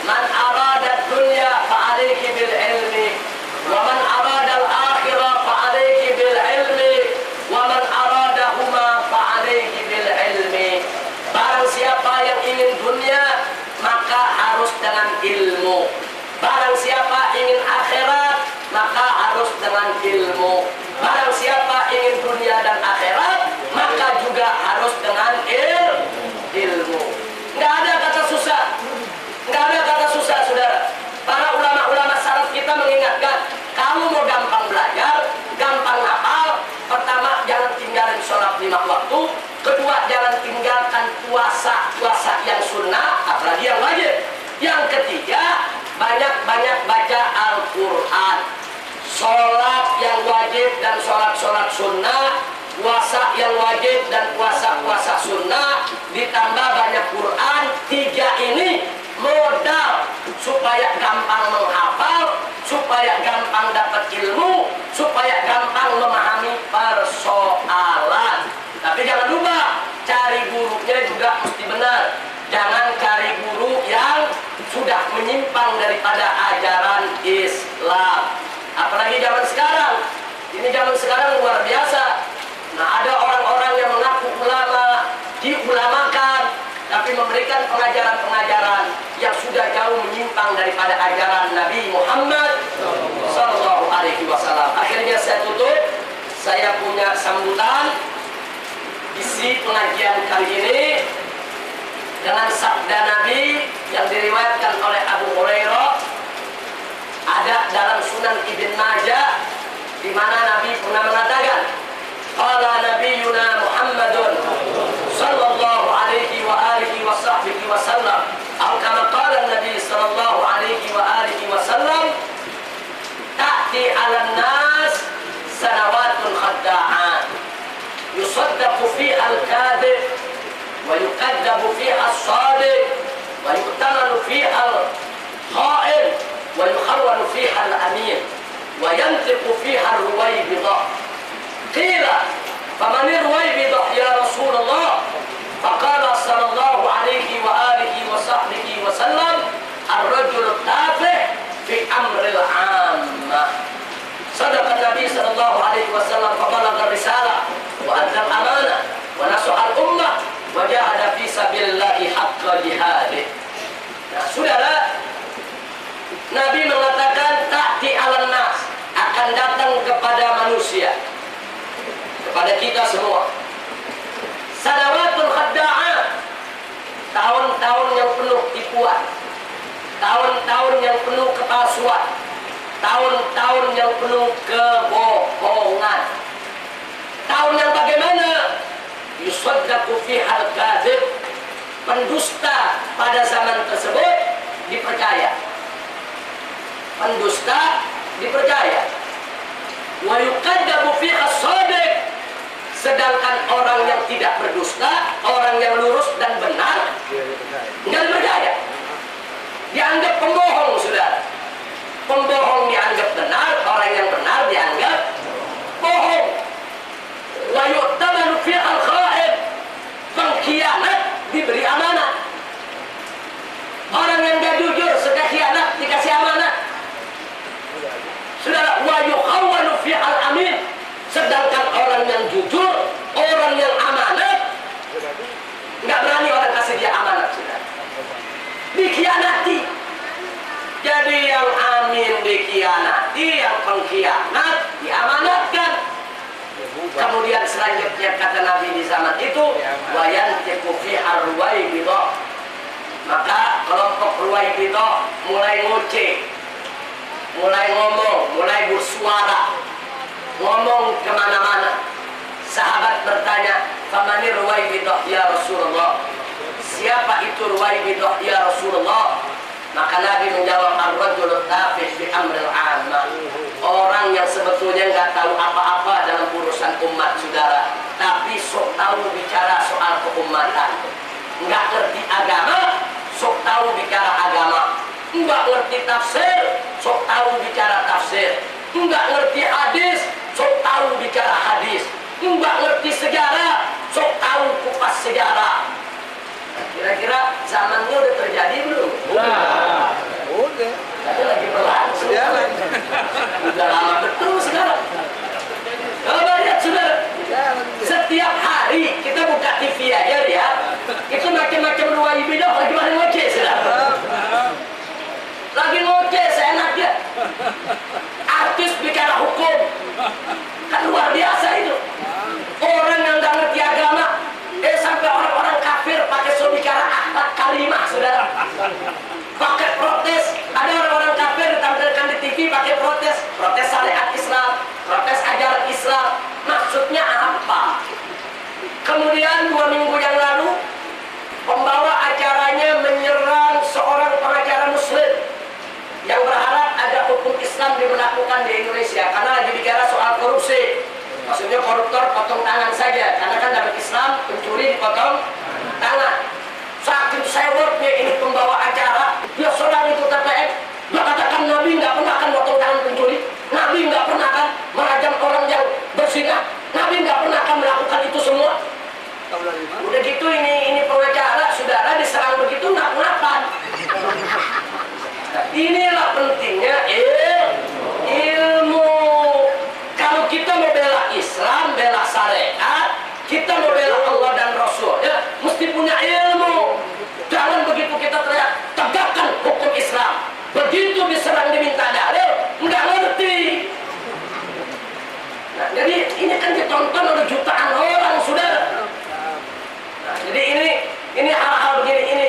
man arada dunya fa'alaihi bil ilmi, wa man arada al-akhirah fa'alaihi bil ilmi, wa man aradahuma fa'alaihi bil ilmi. Barang siapa yang ingin dunia, maka harus dengan ilmu. Barang siapa ingin akhirat, maka harus dengan ilmu. Barang siapa ingin dunia dan akhirat, maka juga harus dengan ilmu. Nggak ada kata susah. Nggak ada kata susah, saudara. Para ulama-ulama salaf kita mengingatkan, kamu mau gampang belajar, gampang hafal, pertama jangan tinggalin sholat 5 waktu, kedua jangan tinggalkan puasa yang sunnah, apalagi yang wajib. Yang ketiga, banyak-banyak baca Al-Quran. Sholat yang wajib dan sholat sunnah, puasa yang wajib dan puasa sunnah, ditambah banyak Quran. 3 ini modal supaya gampang menghafal, supaya gampang dapat ilmu, supaya gampang memahami persoalan. Tapi jangan lupa, cari gurunya juga mesti benar. Jangan cari guru yang sudah menyimpang daripada ajaran Islam. Apalagi zaman sekarang. Ini zaman sekarang luar biasa. Nah, ada orang-orang yang mengaku ulama, diulamakan, tapi memberikan pengajaran-pengajaran yang sudah jauh menyimpang daripada ajaran Nabi Muhammad SAW. Akhirnya saya tutup. Saya punya sambutan isi pengajian kali ini. dengan sabda Nabi yang diriwayatkan oleh Abu Hurairah, ada dalam Sunan Ibn Majah, di mana Nabi pernah mengatakan, qala nabiyuna Muhammadun sallallahu alaihi wa alihi wa sahbihi wa sallam, atau kama qala Nabi sallallahu alaihi wa alihi wa sallam, ta'ti 'alan nas sanawatun khadda'at yusaddaqu fiha al-kadhib wa yukadzabu fiha as-sadiq wa yuqtamanu fiha al-kha'in wa yukhawwanu fiha al-amin wa yantiqu fiha ar-ruwaybidah. Qila faman ar-ruwaybidah ya Rasulullah? Faqala sallallahu alaihi wa alihi wa sahbihi wa sallam, ar-rajul tafih fi amril 'ammah. Sadaqa Nabi sallallahu alaihi wasallam fa balagha risalah wa adda al-amanah wa nasaha al-ummah wa jahada fi sabilillahi haqqa jihadih. Nah, saudara, Nabi mengatakan ta'ti 'alan nas, akan datang kepada manusia, kepada kita semua, sanawatul khadda'at, tahun-tahun yang penuh tipuan, tahun-tahun yang penuh kepalsuan, tahun-tahun yang penuh kebohongan. Tahun yang bagaimana? Yusaddaqu fihal kadzib, pendusta pada zaman tersebut dipercaya. Pendusta dipercaya. Wa yukadzabu fihas shadiq, sedangkan orang yang tidak berdusta, orang yang lurus dan benar, enggak dipercaya. Dianggap pembohong, saudara. Pembohong dianggap benar, orang yang benar dianggap bohong. Wa yu'tamanu fi al-kha'in, pengkhianat diberi amanah. Orang yang gak jujur sudah khianat dikasih amanah. Saudara, wa yukhawwanu fi al-amin, sedangkan orang yang jujur, orang yang amanat, nggak berani orang kasih dia amanat, saudara. Dikhianati. Jadi yang amin dikhianati, yang pengkhianat diamanatkan. Kemudian selanjutnya kata Nabi di zaman itu, wa yantiqu fiha ruwaybidah, maka kelompok ruwaybidah mulai ngoceh, mulai ngomong, mulai bersuara, ngomong kemana-mana. Sahabat bertanya, famani ruwaybidah ya Rasulullah? Siapa itu ruwaybidah ya Rasulullah? Maka Nabi menjawab, ar-rajul tafih fi amril 'ammah, orang yang sebetulnya nggak tahu apa-apa dalam urusan umat, saudara, tapi sok tahu bicara soal keumatan. Nggak ngerti agama, sok tahu bicara agama. Nggak ngerti tafsir, sok tahu bicara tafsir. Nggak ngerti hadis, sok tahu bicara hadis. Nggak ngerti sejarah, sok tahu kupas sejarah. Kira-kira zamannya udah terjadi belum? Udah. Tapi lagi berlangsung. Udah lama betul sekarang. Kalau lihat saudara, setiap hari kita buka TV aja lihat, itu macam-macam ruwaybidah lagi pada ngoceh, saudara. Lagi ngoceh seenaknya. Artis bicara hukum, kan luar biasa itu. Orang yang nggak ngerti agama, sampai orang-orang kafir pakai bicara akhlak kalimah, saudara. Pakai protes, ada orang-orang kafir ditampilkan di TV pakai protes syariat Islam, protes ajaran Islam. Maksudnya apa? Kemudian 2 minggu yang lalu, pembawa acaranya menyerang seorang pengacara muslim yang berharap ada hukum Islam diberlakukan di Indonesia karena lagi bicara soal korupsi. Maksudnya koruptor potong tangan saja, karena kan dalam Islam pencuri dipotong tangan. Saking sewotnya ini pembawa acara, dia serang itu TPN. Dia katakan Nabi nggak pernah akan potong tangan pencuri, Nabi nggak pernah akan merajam orang yang berzina, Nabi nggak pernah akan melakukan itu semua. Udah gitu ini pengacara, saudara, diserang begitu nggak kenapa. Inilah pentingnya ilmu. Kalau kita mau bela Islam, bela syariat, kita mau bela Allah dan Rasul, ya, mesti punya ilmu. Jangan begitu kita teriak, tegakkan hukum Islam, begitu diserang diminta dalil, nggak ngerti. Nah, jadi ini kan ditonton oleh jutaan orang, saudara. Nah, jadi ini hal-hal begini, ini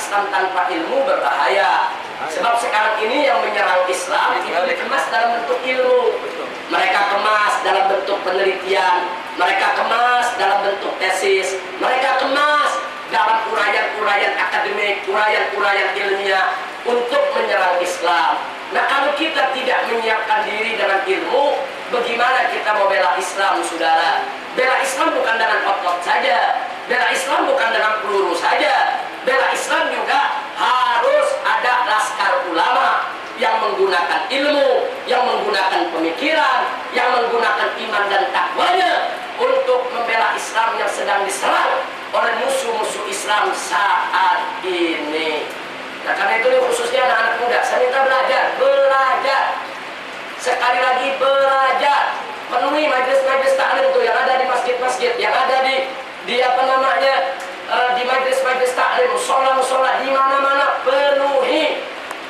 Islam tanpa ilmu berbahaya. Sebab sekarang ini yang menyerang Islam itu dikemas dalam bentuk ilmu. Mereka kemas dalam bentuk penelitian, mereka kemas dalam bentuk tesis, mereka kemas dalam uraian-uraian akademik, uraian-uraian ilmiah untuk menyerang Islam. Nah, kalau kita tidak menyiapkan diri dengan ilmu, bagaimana kita mau bela Islam, saudara? Bela Islam bukan dengan otot saja, bela Islam bukan dengan peluru saja, bela Islam juga harus ada laskar ulama yang menggunakan ilmu, yang menggunakan pemikiran, yang menggunakan iman dan takwanya untuk membela Islam yang sedang diserang oleh musuh-musuh Islam saat ini. Nah, karena itu khususnya anak-anak muda, saya minta belajar. Sekali lagi belajar, penuhi majelis-majelis taklim itu yang ada di masjid-masjid, yang ada di apa namanya, di majelis-majelis taklim, musola-musola di mana-mana penuhi.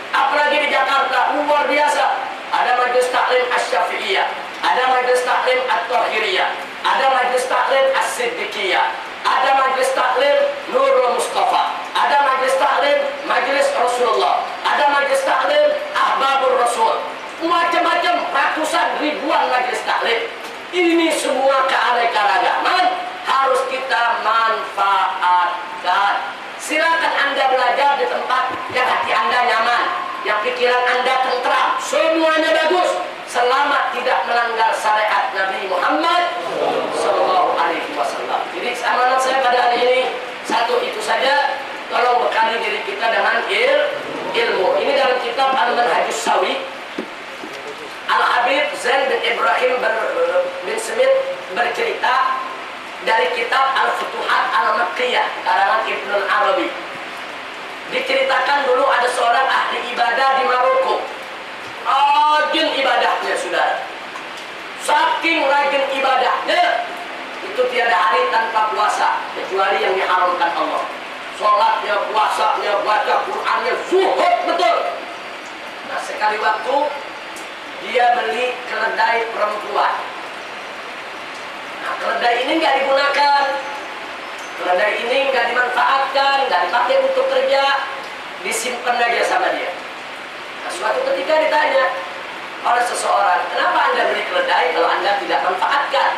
Apalagi di Jakarta luar biasa, ada majelis taklim Asy-Syafi'iyah, ada majelis taklim At-Thahiriyah, ada majelis taklim As-Siddiqiyah, ada majelis taklim Nurul Mustafa, ada majelis taklim Majelis Rasulullah, ada majelis taklim Ahbabur Rasul, macam-macam, ratusan ribuan majelis taklim. Ini semua keanekaragaman harus kita manfaatkan. Silakan Anda belajar di tempat yang hati Anda nyaman, yang pikiran Anda tentram, semuanya bagus selama tidak melanggar syariat Nabi Muhammad SAW. Jadi amanat saya pada hari ini satu itu saja, tolong bekali diri kita dengan ilmu. Ini dalam kitab Al-Manhajus Shawi, Al-Habib Zain bin Ibrahim bin Smith bercerita dari kitab Al-Futuhat Al-Makkiyah karangan Ibnul Arabi. Diceritakan dulu ada seorang ahli ibadah di Maroko, rajin ibadahnya, saudara. Saking rajin ibadahnya, itu tiada hari tanpa puasa kecuali yang diharamkan Allah. Sholatnya, puasanya, baca Qur'annya, zuhud betul. Nah, sekali waktu dia beli keledai perempuan. Nah, keledai ini nggak digunakan, keledai ini nggak dimanfaatkan, nggak dipakai untuk kerja, disimpan aja sama dia. Nah, suatu ketika ditanya oleh seseorang, kenapa Anda beli keledai kalau Anda tidak manfaatkan?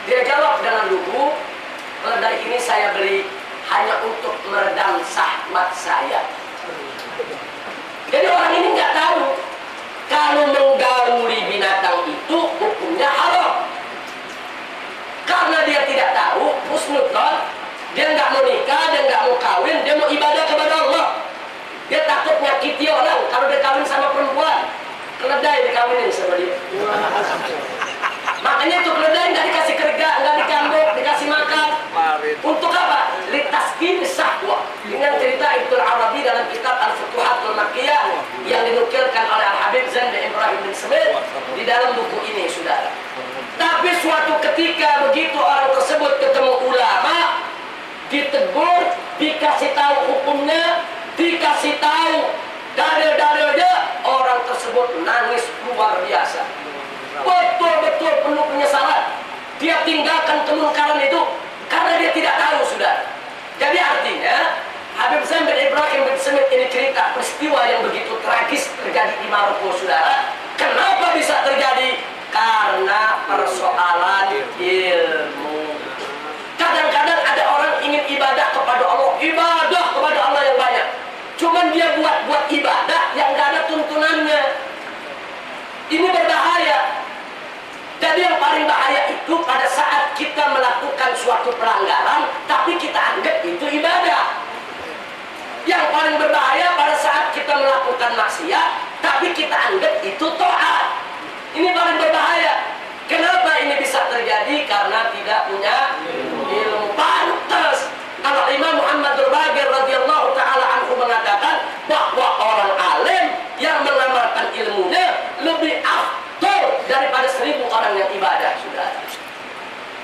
Dia jawab dengan lugu, keledai ini saya beli hanya untuk meredam syahwat saya. Jadi orang ini nggak tahu kalau menggauli binatang itu hukumnya haram. Karena dia tidak tahu, husnudzon, dia nggak mau nikah, dia nggak mau kawin, dia mau ibadah kepada Allah. Dia takut nyakiti orang kalau dia kawin sama perempuan, keledai dikawinin sama dia. Makanya itu keledai nggak dikasih kerja, nggak dikambuk, dikasih makan. Untuk apa? Litaskin sahwa. Dengan cerita Ibnul Arabi dalam kitab Al-Futuhat Al-Makkiyah yang dinukilkan oleh Al-Habib Zain bin Ibrahim bin Smith di dalam buku ini, saudara. Tapi suatu ketika begitu orang tersebut ketemu ulama, ditegur, dikasih tahu hukumnya, dikasih tahu dalil-dalilnya, orang tersebut nangis luar biasa. Betul-betul penuh penyesalan. Dia tinggalkan kemungkaran itu karena dia tidak tahu, saudara. Jadi artinya Habib Zain bin Ibrahim bin Smith ini cerita peristiwa yang begitu tragis terjadi di Maroko, saudara. Kenapa bisa terjadi? Karena persoalan ilmu. Kadang-kadang ada orang ingin ibadah kepada Allah, ibadah kepada Allah yang banyak. Cuman dia buat ibadah yang gak ada tuntunannya. Ini berbahaya. Jadi yang paling bahaya itu pada saat kita melakukan suatu pelanggaran, tapi kita anggap itu ibadah. Yang paling berbahaya pada saat kita melakukan maksiat, tapi kita anggap itu taat. Ini paling berbahaya. Kenapa ini bisa terjadi? Karena tidak punya ilmu. Pantas kalau Imam Muhammad Al-Baqir radhiyallahu taala anhu mengatakan bahwa orang alim yang mengamalkan ilmunya lebih afdal daripada 1000 orang yang ibadah, sudah.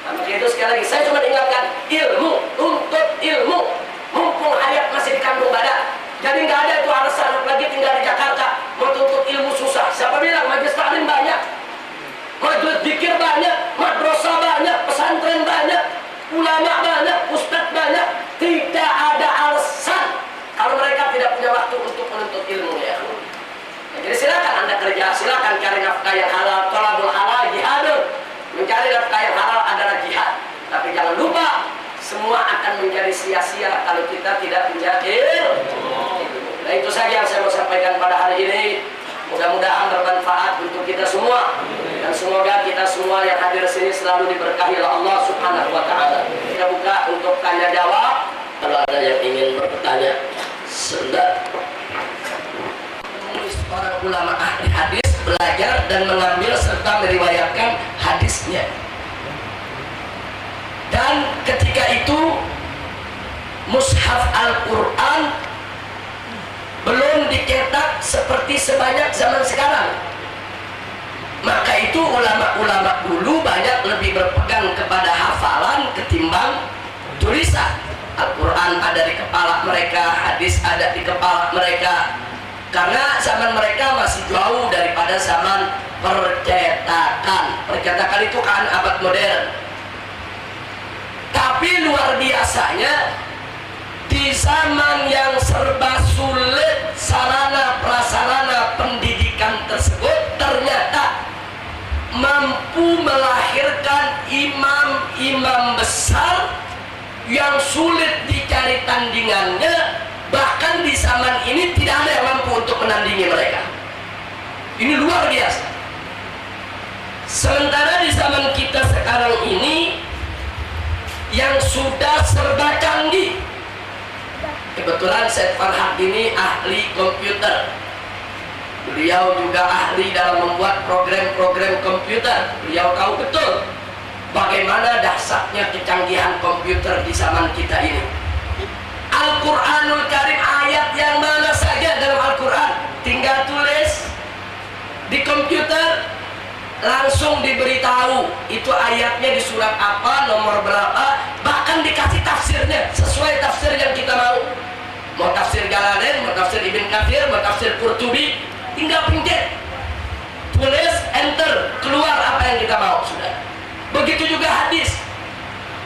Nah, maka itu sekali lagi saya cuma ingatkan, ilmu, tuntut ilmu. Mumpung hayat masih di kandung badan. Jadi nggak ada itu alasan lagi tinggal di Jakarta mau tuntut ilmu susah. Siapa bilang? Majelis taklim banyak, majelis zikir banyak, madrasah banyak, pesantren banyak, ulama banyak, ustadz banyak. Tidak ada alasan kalau kita tidak punya ilmu. Nah itu saja yang saya mau sampaikan pada hari ini. Mudah-mudahan bermanfaat untuk kita semua, dan semoga kita semua yang hadir sini selalu diberkahi oleh Allah Subhanahu wa taala. Kita buka untuk tanya jawab. Kalau ada yang ingin bertanya, sudah. Para ulama ahli hadis belajar dan mengambil serta meriwayatkan hadisnya. Dan ketika itu mushaf Al-Quran belum dicetak seperti sebanyak zaman sekarang. Maka itu ulama-ulama dulu banyak lebih berpegang kepada hafalan ketimbang tulisan. Al-Quran ada di kepala mereka, hadis ada di kepala mereka, karena zaman mereka masih jauh daripada zaman percetakan. Percetakan itu kan abad modern. Tapi luar biasanya, di zaman yang serba sulit sarana prasarana pendidikan tersebut, ternyata mampu melahirkan imam-imam besar yang sulit dicari tandingannya. Bahkan di zaman ini tidak ada yang mampu untuk menandingi mereka. Ini luar biasa. Sementara di zaman kita sekarang ini yang sudah serba canggih. Kebetulan Syed Farhad ini ahli komputer. Beliau juga ahli dalam membuat program-program komputer. Beliau tahu betul bagaimana dahsyatnya kecanggihan komputer di zaman kita ini. Al-Quranul Karim, ayat yang mana saja dalam Al-Quran tinggal tulis di komputer, langsung diberitahu itu ayatnya di surat apa, nomor berapa, bahkan dikasih tafsirnya sesuai tafsir yang kita mau. Mau tafsir Jalalain, mau tafsir Ibn Katsir, mau tafsir Qurtubi, tinggal pencet, tulis, enter, keluar apa yang kita mau, sudah. Begitu juga hadis,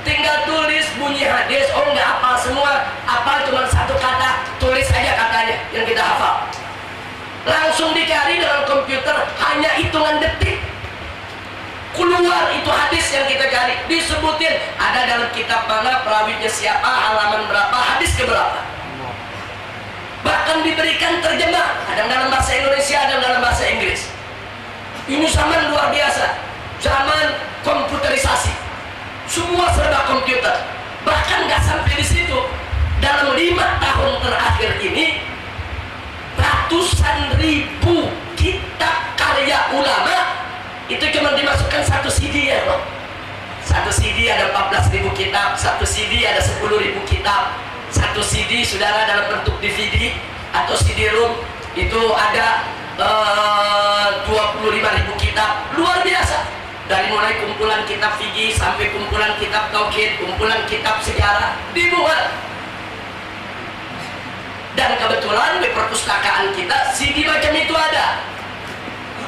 tinggal tulis bunyi hadis. Oh nggak hafal semua, apa cuma satu kata, tulis aja katanya yang kita hafal, langsung dicari dalam komputer, hanya hitungan detik keluar itu hadis yang kita cari. Disebutin ada dalam kitab mana, perawinya siapa, halaman berapa, hadis keberapa. Bahkan diberikan terjemah, ada dalam bahasa Indonesia, ada dalam bahasa Inggris. Ini zaman luar biasa, zaman komputerisasi, semua serba komputer. Bahkan nggak sampai di situ, dalam 5 tahun terakhir ini ratusan ribu kitab karya ulama itu cuma dimasukkan satu CD ya loh. Satu CD ada 14.000 kitab, satu CD ada 10.000 kitab. Satu CD saudara dalam bentuk DVD atau CD-ROM itu ada 25.000 kitab. Luar biasa. Dari mulai kumpulan kitab fikih sampai kumpulan kitab tauhid, kumpulan kitab sejarah dibuat. Dan kebetulan di perpustakaan kita CD macam itu ada.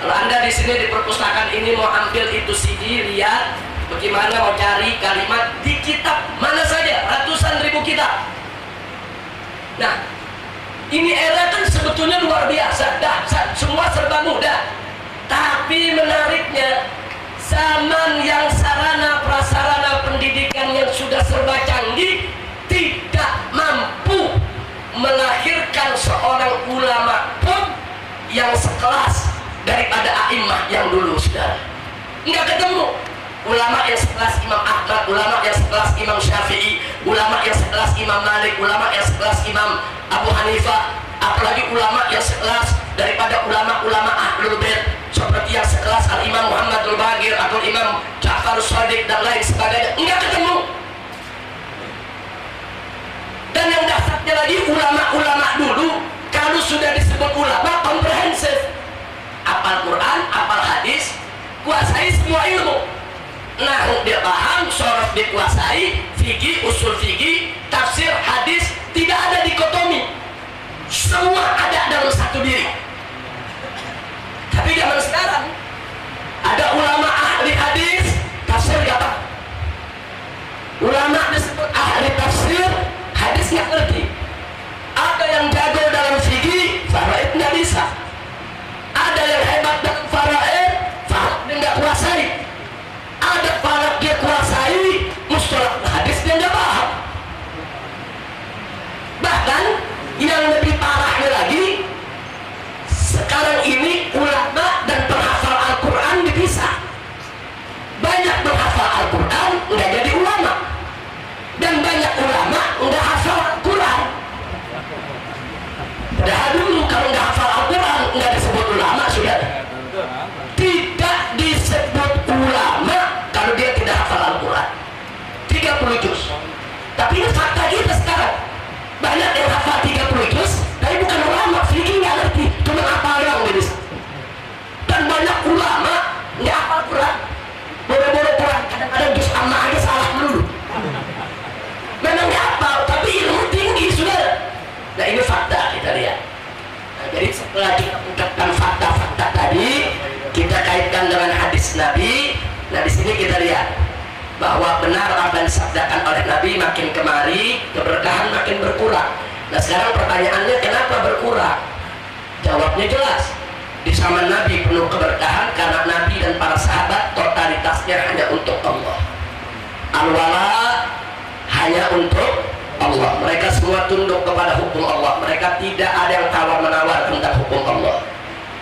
Kalau Anda di sini di perpustakaan ini mau ambil itu CD, lihat bagaimana mau cari kalimat di kitab mana saja, ratusan ribu kitab. Nah, ini era kan sebetulnya luar biasa, dahsyat, semua serba mudah. Tapi menariknya, zaman yang sarana prasarana pendidikan yang sudah serba canggih tidak mampu melahirkan seorang ulama pun yang sekelas daripada a'immah yang dulu, saudara. Nggak ketemu. Ulama yang sekelas Imam Ahmad, ulama yang sekelas Imam Syafi'i, ulama yang sekelas Imam Malik, ulama yang sekelas Imam Abu Hanifah, apalagi ulama yang sekelas daripada ulama-ulama Ahlul Bait seperti yang sekelas Al-Imam Muhammadul Baqir atau Imam Ja'far Shadiq dan lain sebagainya. Enggak ketemu. Dan yang dahsyatnya lagi, ulama-ulama dulu kalau sudah disebut ulama komprehensif, hafal Quran, hafal hadis, kuasai semua ilmu. Nah, dia paham, sorot dikuasai, fikih, usul fikih, tafsir, hadis, tidak ada dikotomi. Semua ada dalam satu diri. Tapi zaman sekarang ada ulama ahli hadis, tafsir gak apa. Ulama disebut ahli tafsir, hadis nggak ngerti. Ada yang jago dalam fikih, faraid nggak bisa. Ada yang hebat dalam faraid, faraid nggak kuasai. Ada falak dia kuasai, mustalah hadis dia nggak paham. setelah kita ucapkan fakta-fakta tadi, kita kaitkan dengan hadis Nabi. Nah, di sini kita lihat bahwa benar apa yang disabdakan oleh Nabi, makin kemari keberkahan makin berkurang. Nah, sekarang pertanyaannya, kenapa berkurang? Jawabnya jelas. Di zaman Nabi penuh keberkahan karena Nabi dan para sahabat totalitasnya hanya untuk Allah. Al-wala hanya untuk Allah. Mereka semua tunduk kepada hukum Allah. Mereka tidak ada yang tawar-menawar tentang hukum Allah.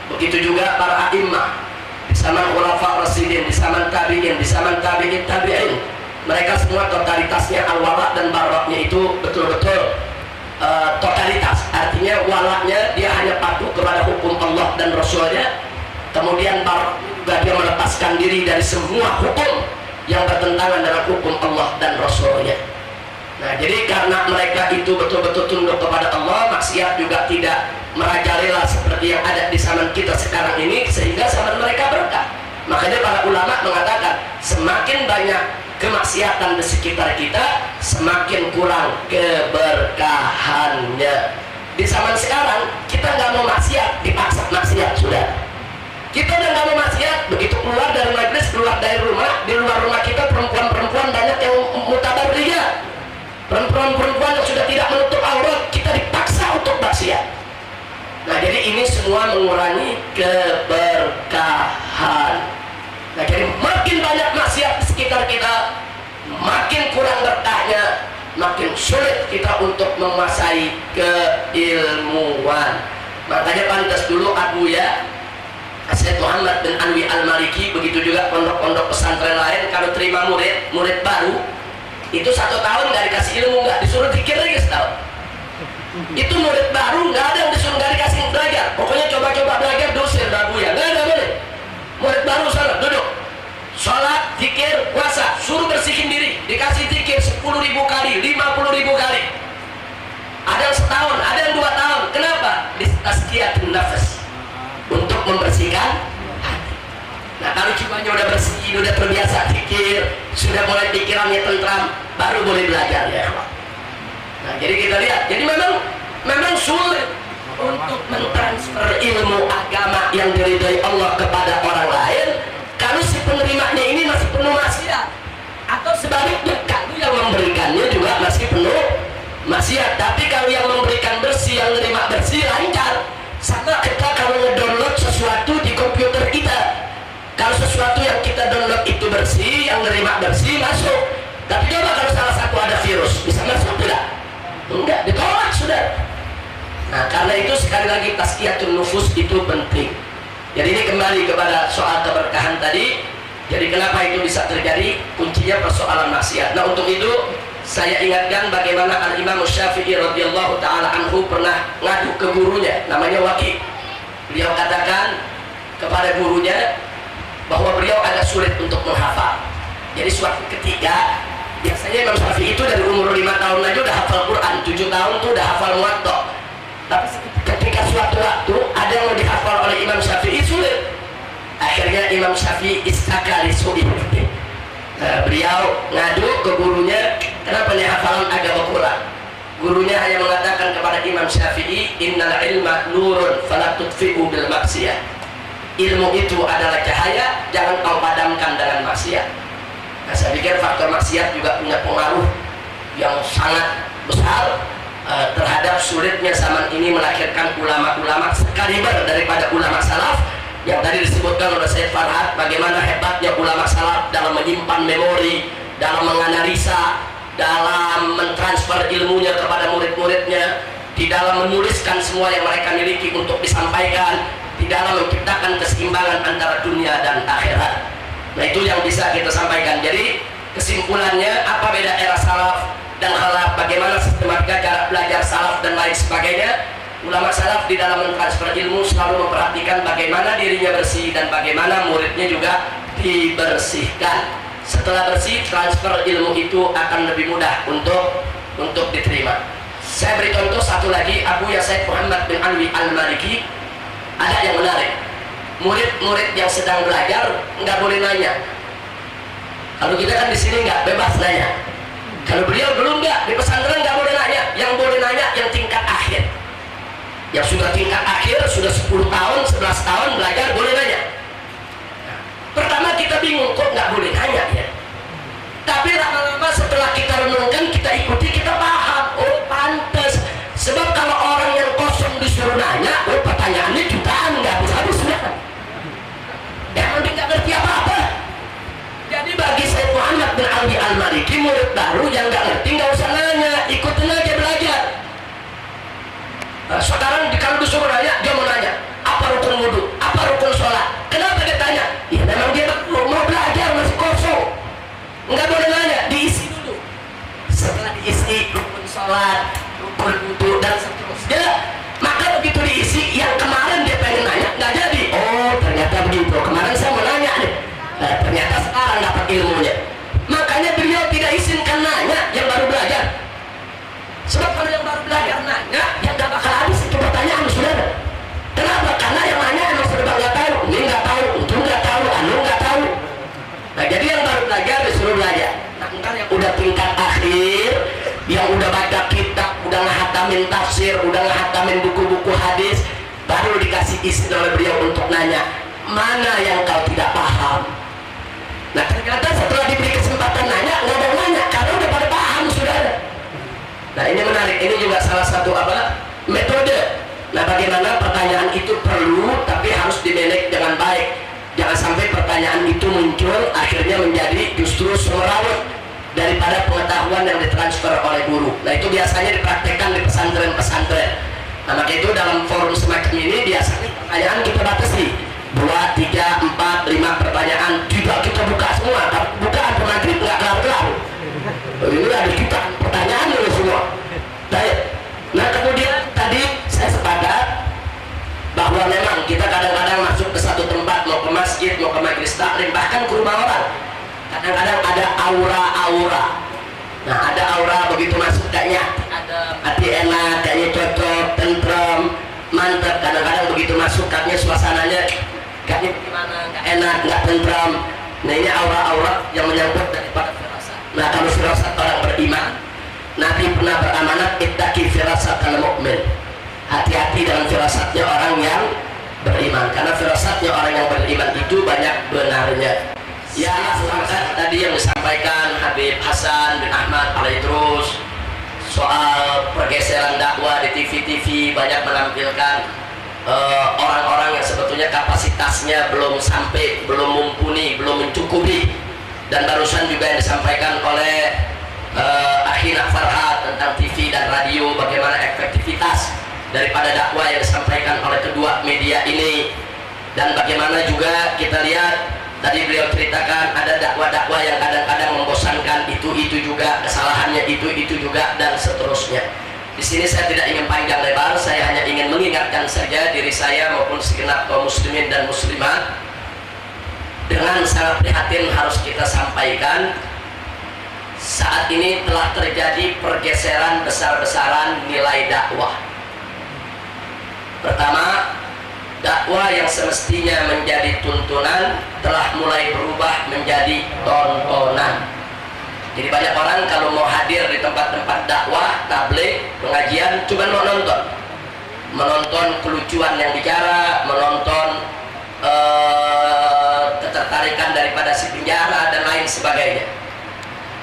Begitu juga para a'immah di zaman khulafa rasyidin, di zaman tabi'in, di zaman tabi'in. Mereka semua totalitasnya al-wala dan baraknya itu betul-betul totalitas. Artinya walaknya dia hanya patuh kepada hukum Allah dan Rasulnya. Kemudian barak juga dia melepaskan diri dari semua hukum yang bertentangan dengan hukum Allah dan Rasulnya. Nah, jadi karena mereka itu betul-betul tunduk kepada Allah, maksiat juga tidak merajalela seperti yang ada di zaman kita sekarang ini, sehingga zaman mereka berkah. Makanya para ulama mengatakan semakin banyak kemaksiatan di sekitar kita, semakin kurang keberkahannya. Di zaman sekarang kita nggak mau maksiat, dipaksa maksiat sudah. Kita udah nggak mau maksiat, begitu keluar dari majelis, keluar dari rumah, di luar rumah kita perempuan-perempuan banyak yang mutabarriyah. Perempuan-perempuan yang sudah tidak menutup aurat, kita dipaksa untuk maksiat. Nah, jadi ini semua mengurangi keberkahan. Nah, jadi makin banyak maksiat di sekitar kita, makin kurang berkahnya, makin sulit kita untuk menguasai keilmuan. Makanya pantas dulu Abuya Syekh Muhammad bin Alwi Al-Maliki, begitu juga pondok-pondok pesantren lain, kalau terima murid baru itu 1 tahun nggak dikasih ilmu, nggak disuruh zikir lagi setahun. Itu murid baru nggak ada yang disuruh, nggak dikasih belajar, pokoknya coba-coba belajar, dusir Abuya, nggak ada boleh. Murid baru sana duduk, sholat, zikir, puasa, suruh bersihin diri, dikasih zikir 10.000 kali, 50.000 kali. Ada yang setahun, ada yang 2 tahun. Kenapa? Tazkiyatun nafas, untuk membersihkan hati. Nah, kalau jiwanya udah bersih, udah terbiasa zikir, sudah mulai pikirannya tentram, baru boleh belajar ya. Nah, jadi kita lihat, jadi memang sulit untuk mentransfer ilmu agama yang diridhai Allah kepada orang lain kalau si penerimanya ini masih penuh maksiat, atau sebaliknya kalau yang memberikannya juga masih penuh maksiat. Tapi kalau yang memberikan bersih, yang menerima bersih, lancar. Sama kita kalau ngedownload sesuatu di komputer kita, kalau sesuatu yang kita download itu bersih, yang menerima bersih, masuk. Tapi coba kalau salah satu ada virus, bisa masuk tidak? Enggak, ditolak sudah. Nah, karena itu sekali lagi tazkiyatun nufus itu penting. Jadi ini kembali kepada soal keberkahan tadi. Jadi kenapa itu bisa terjadi? Kuncinya persoalan maksiat. Nah, untuk itu saya ingatkan bagaimana Al-Imam Syafi'i radhiyallahu taala anhu pernah ngadu ke gurunya, namanya Waki. Beliau katakan kepada gurunya bahwa beliau agak sulit untuk menghafal. Jadi suatu ketika, biasanya Imam Syafi'i itu dari umur 5 tahun aja udah hafal Quran, 7 tahun tuh udah hafal Muwatta. Tapi ketika suatu waktu ada yang mau dihafal oleh Imam Syafi'i sulit. Akhirnya Imam Syafi'i istakali sulit. Beliau ngadu ke gurunya, kenapa nih hafalan agak berkurang? Gurunya hanya mengatakan kepada Imam Syafi'i, innal ilma nurun fala tudfi'u bil maksiyah. Ilmu itu adalah cahaya, jangan kau padamkan dengan maksiat. Nah, saya pikir faktor maksiat juga punya pengaruh yang sangat besar terhadap sulitnya zaman ini melahirkan ulama-ulama sekaliber daripada ulama salaf yang tadi disebutkan oleh Syekh Farhad, bagaimana hebatnya ulama salaf dalam menyimpan memori, dalam menganalisa, dalam mentransfer ilmunya kepada murid-muridnya, di dalam menuliskan semua yang mereka miliki untuk disampaikan, di dalam menciptakan keseimbangan antara dunia dan akhirat. Nah, itu yang bisa kita sampaikan. Jadi kesimpulannya, apa beda era salaf dan khalaf, bagaimana sistematika cara belajar salaf dan lain sebagainya. Ulama salaf di dalam mentransfer ilmu selalu memperhatikan bagaimana dirinya bersih dan bagaimana muridnya juga dibersihkan. Setelah bersih, transfer ilmu itu akan lebih mudah untuk diterima. Saya beri contoh satu lagi, Abu Syekh Muhammad bin Alwi Al-Maliki. Ada yang menarik, murid-murid yang sedang belajar nggak boleh nanya. Kalau kita kan di sini nggak bebas nanya. Kalau beliau belum nggak, di pesantren nggak boleh nanya. Yang boleh nanya yang tingkat akhir. Yang sudah tingkat akhir, sudah 10 tahun, 11 tahun belajar, boleh nanya. Pertama kita bingung, kok nggak boleh nanya ya. Tapi lama-lama setelah kita renungkan, kita ikuti, kita paham. Oh pantas. Sebab kalau orang yang kosong disuruh nanya, oh pertanyaannya jutaan, nggak habis-habis ya. Yang penting nggak ngerti apa-apa. Jadi bagi Said Muhammad bin Ali Al-Maliki, murid baru yang nggak ngerti nggak usah nanya, ikutin aja belajar. Nah, sekarang kalau disuruh nanya, dia mau nanya apa rukun wudhu, apa rukun sholat. Kenapa dia tanya? Ya memang dia mau belajar, masih kosong. Nggak boleh nanya, diisi dulu. Setelah diisi rukun sholat, rukun wudhu dan seterusnya, maka begitu diisi, yang kemarin dia pengen nanya nggak jadi. Oh ternyata begitu, kemarin saya mau nanya nih. Nah, ternyata sekarang dapat ilmunya. Makanya beliau tidak izinkan nanya yang baru belajar. Sebab kalau yang baru belajar nanya, ya gak bakal habis itu pertanyaan, saudara. Kenapa? Karena yang nanya emang serba nggak tahu. Ini nggak tahu, itu nggak tahu, anu nggak tahu. Nah jadi yang baru belajar disuruh belajar. Nah ntar yang udah tingkat akhir, yang udah baca kitab, udah ngehatamin tafsir, udah ngehatamin buku-buku hadis, baru dikasih izin oleh beliau untuk nanya, mana yang kau tidak paham. Nah ternyata setelah diberi kesempatan nanya, nggak ada nanya, karena udah pada paham, saudara. Nah ini menarik, ini juga salah satu metode. Nah bagaimana pertanyaan itu perlu, tapi harus dimanage dengan baik. Jangan sampai pertanyaan itu muncul akhirnya menjadi justru semerawut daripada pengetahuan yang ditransfer oleh guru. Nah itu biasanya dipraktekkan di pesantren-pesantren. Nah maka itu dalam forum semacam ini biasanya pertanyaan kita batasi 2, 3, 4, 5 pertanyaan. Tidak kita buka semua, tapi bukaan maghrib nggak kelar-kelar. Ini ada kita pertanyaan dulu semua. Baik. Nah kemudian tadi saya sepakat bahwa memang kita kadang-kadang masuk ke satu tempat, mau ke masjid, mau ke majelis taklim, bahkan ke rumah orang, kadang-kadang ada aura-aura. Nah ada aura begitu masuk kayaknya ada hati enak, kayaknya cocok, tentrem, mantap. Kadang-kadang begitu masuk kayaknya suasananya kayaknya gimana, nggak enak, nggak tentrem. Nah ini aura-aura yang menyangkut daripada firasat. Nah kalau firasat orang beriman, Nabi pernah beramanat ittaqi firasatan mu'min. Hati-hati dengan firasatnya orang yang beriman, karena firasatnya orang yang beriman itu banyak benarnya. Ya sepakat tadi yang disampaikan Habib Hasan bin Ahmad Alaidrus soal pergeseran dakwah di TV-TV, banyak menampilkan orang-orang yang sebetulnya kapasitasnya belum sampai, belum mumpuni, belum mencukupi. Dan barusan juga yang disampaikan oleh Akhina Farhat tentang TV dan radio, bagaimana efektivitas daripada dakwah yang disampaikan oleh kedua media ini. Dan bagaimana juga kita lihat tadi beliau ceritakan ada dakwah-dakwah yang kadang-kadang membosankan, itu juga kesalahannya, itu juga, dan seterusnya. Di sini saya tidak ingin panjang lebar, saya hanya ingin mengingatkan saja diri saya maupun segenap kaum muslimin dan muslimat. Dengan sangat prihatin harus kita sampaikan, saat ini telah terjadi pergeseran besar-besaran nilai dakwah. Pertama, dakwah yang semestinya menjadi tuntunan telah mulai berubah menjadi tontonan. Jadi banyak orang kalau mau hadir di tempat-tempat dakwah, tabligh, pengajian, cuma mau menonton kelucuan yang bicara, menonton ketertarikan daripada si penjara dan lain sebagainya.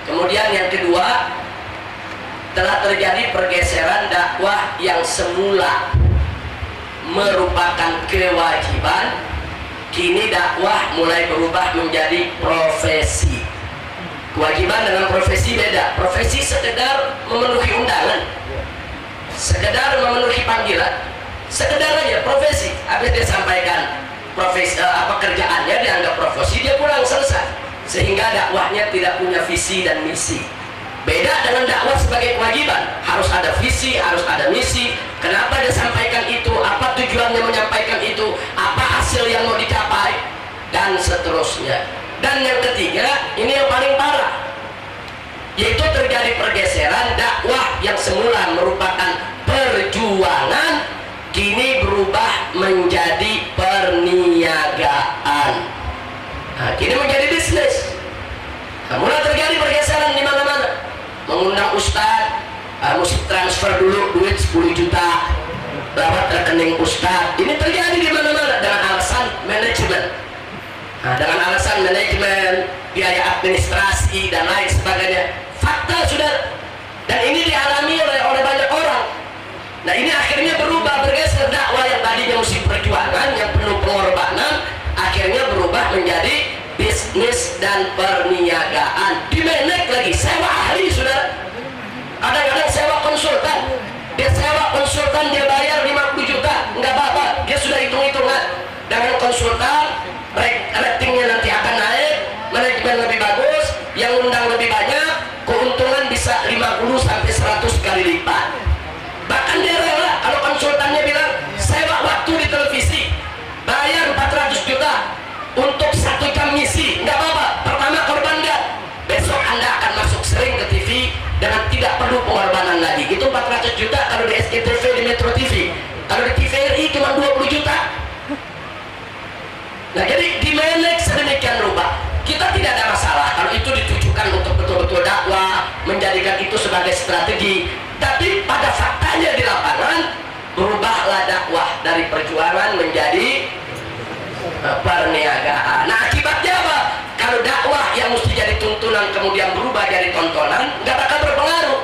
Kemudian yang kedua, telah terjadi pergeseran dakwah yang semula merupakan kewajiban, kini dakwah mulai berubah menjadi profesi. Kewajiban dengan profesi beda. Profesi sekedar memenuhi undangan, sekedar memenuhi panggilan, sekedar aja profesi. Habis dia sampaikan profesi, kerjaannya dianggap profesi, dia pulang selesai. Sehingga dakwahnya tidak punya visi dan misi. Beda dengan dakwah sebagai kewajiban, harus ada visi, harus ada misi. Kenapa dia sampaikan itu, apa tujuannya menyampaikan itu, apa hasil yang mau dicapai, dan seterusnya. Dan yang ketiga, ini yang paling parah, yaitu terjadi pergeseran dakwah yang semula merupakan perjuangan, kini berubah menjadi perniagaan. Nah, kini menjadi bisnis. Nah, mulai terjadi pergeseran di mana-mana. Mengundang ustadz, mesti transfer dulu duit 10 juta. lewat rekening ustaz. Ini terjadi di mana-mana dengan alasan manajemen. Nah, dengan alasan manajemen, biaya administrasi dan lain sebagainya. Fakta sudah, dan ini dialami oleh banyak orang. Nah, ini akhirnya berubah, bergeser dakwah yang tadinya musim perjuangan, yang penuh pengorbanan, akhirnya berubah menjadi bisnis dan perniagaan. Dimenek lagi, sewa ahli saudara. Kadang-kadang sewa konsultan. Dia sewa konsultan, dia bayar 50 juta, nggak apa-apa, dia sudah hitung-hitungan dengan konsultan, ratingnya nanti akan naik, manajemen lebih bagus, yang undang lebih banyak, keuntungan bisa 50 sampai 100 kali lipat. Bahkan dia rela kalau konsultannya bilang sewa waktu di televisi, bayar 400 juta untuk 1 jam ngisi, nggak apa-apa, pertama korban nggak, besok anda akan masuk sering ke TV dengan tidak perlu pengorbanan lagi. Itu 400 juta kalau di SCTV, di Metro TV. Kalau di TVRI cuma 20 juta. Nah, jadi dimanage sedemikian rupa. Kita tidak ada masalah kalau itu ditujukan untuk betul-betul dakwah, menjadikan itu sebagai strategi. Tapi pada faktanya di lapangan, berubahlah dakwah dari perjuangan menjadi perniagaan. Nah, akibatnya apa? Kalau dakwah yang mesti jadi tuntunan kemudian berubah jadi tontonan, nggak bakal berpengaruh.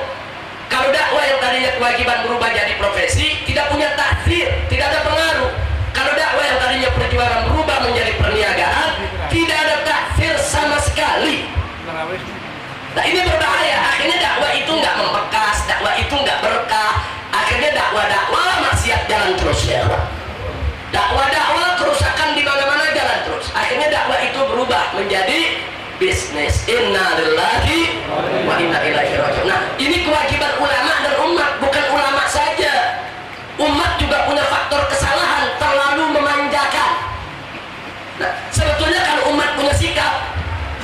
Kalau dakwah yang tadinya kewajiban berubah jadi profesi, tidak punya taksir, tidak ada pengaruh. Kalau dakwah yang tadinya perjuangan berubah menjadi perniagaan, tidak ada taksir sama sekali. Nah, ini berbahaya. Akhirnya dakwah itu nggak membekas, dakwah itu nggak berkah. Akhirnya dakwah maksiat jalan terus ya. Dakwah kerusakan di mana-mana jalan terus. Akhirnya dakwah itu berubah menjadi bisnis. Inna lillahi wa inna ilaihi raji'un. Nah, ini kewajiban ulama dan umat, bukan ulama saja. Umat juga punya faktor kesalahan, terlalu memanjakan. Nah, sebetulnya kalau umat punya sikap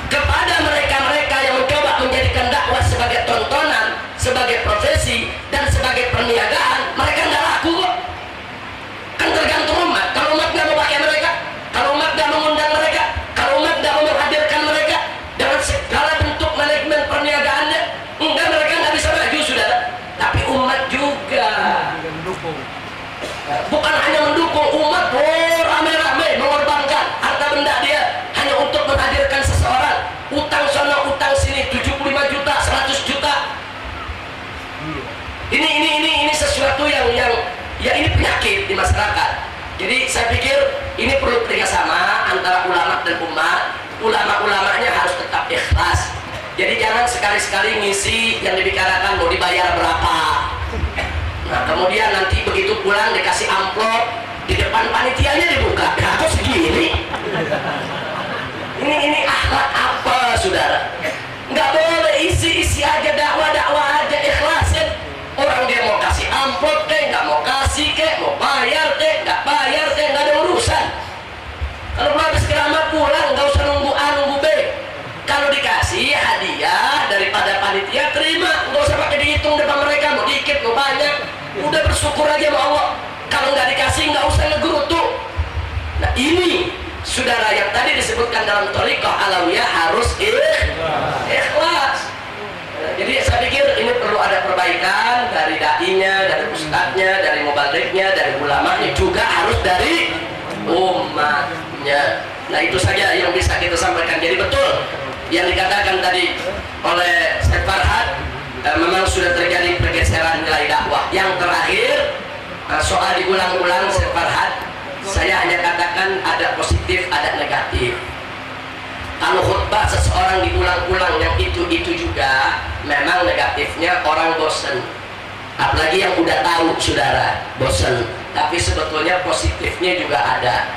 kepada mereka-mereka yang mencoba menjadikan dakwah sebagai tontonan, sebagai profesi, dan sebagai perniagaan, mereka nggak laku kok. Kan tergantung umat. Kalau umat nggak mau pakai mereka, kalau umat nggak mengundang mereka, kalau umat nggak mau menghadirkan mereka dengan segala bentuk manajemen perniagaannya, enggak, mereka nggak bisa maju, saudara. Tapi umat juga bukan hanya mendukung, umat rame-rame mengorbankan harta benda dia hanya untuk menghadirkan seseorang, utang sana utang sini 75 juta 100 juta. Ini sesuatu yang ya ini penyakit di masyarakat. Jadi saya pikir ini perlu kerjasama antara ulama dan umat. Ulama-ulamanya harus tetap ikhlas. Jadi jangan sekali-sekali ngisi yang dibicarakan mau dibayar berapa. Nah, kemudian nanti begitu pulang dikasih amplop, di depan panitianya dibuka. Nah, kok segini? Ini akhlak apa, saudara? Nggak boleh isi aja dakwah aja, ikhlasin. Orang dia mau kasih amplop deh, nggak mau kasih kek, mau bayar deh, nggak bayar deh, nggak ada urusan. Kalau habis keramat pulang, nggak usah nunggu A nunggu B. Kalau dikasih hadiah daripada panitia, terima, nggak usah pakai dihitung depan mereka, mau dikit mau banyak, udah bersyukur aja sama Allah. Kalau nggak dikasih, nggak usah ngegerutu. Nah, ini saudara yang tadi disebutkan dalam thariqah alawiyah harus ikhlas. Jadi saya pikir ini perlu ada perbaikan dari da'inya, dari ustadznya, dari mubalignya, dari ulamanya, juga harus dari umatnya. Nah, itu saja yang bisa kita sampaikan. Jadi betul yang dikatakan tadi oleh Syekh Farhad, memang sudah terjadi pergeseran nilai dakwah. Yang terakhir soal diulang-ulang, Syekh Farhad, saya hanya katakan ada positif, ada negatif. Kalau khutbah seseorang diulang-ulang yang itu juga, memang negatifnya orang bosan. Apalagi yang udah tahu, saudara, bosan. Tapi sebetulnya positifnya juga ada.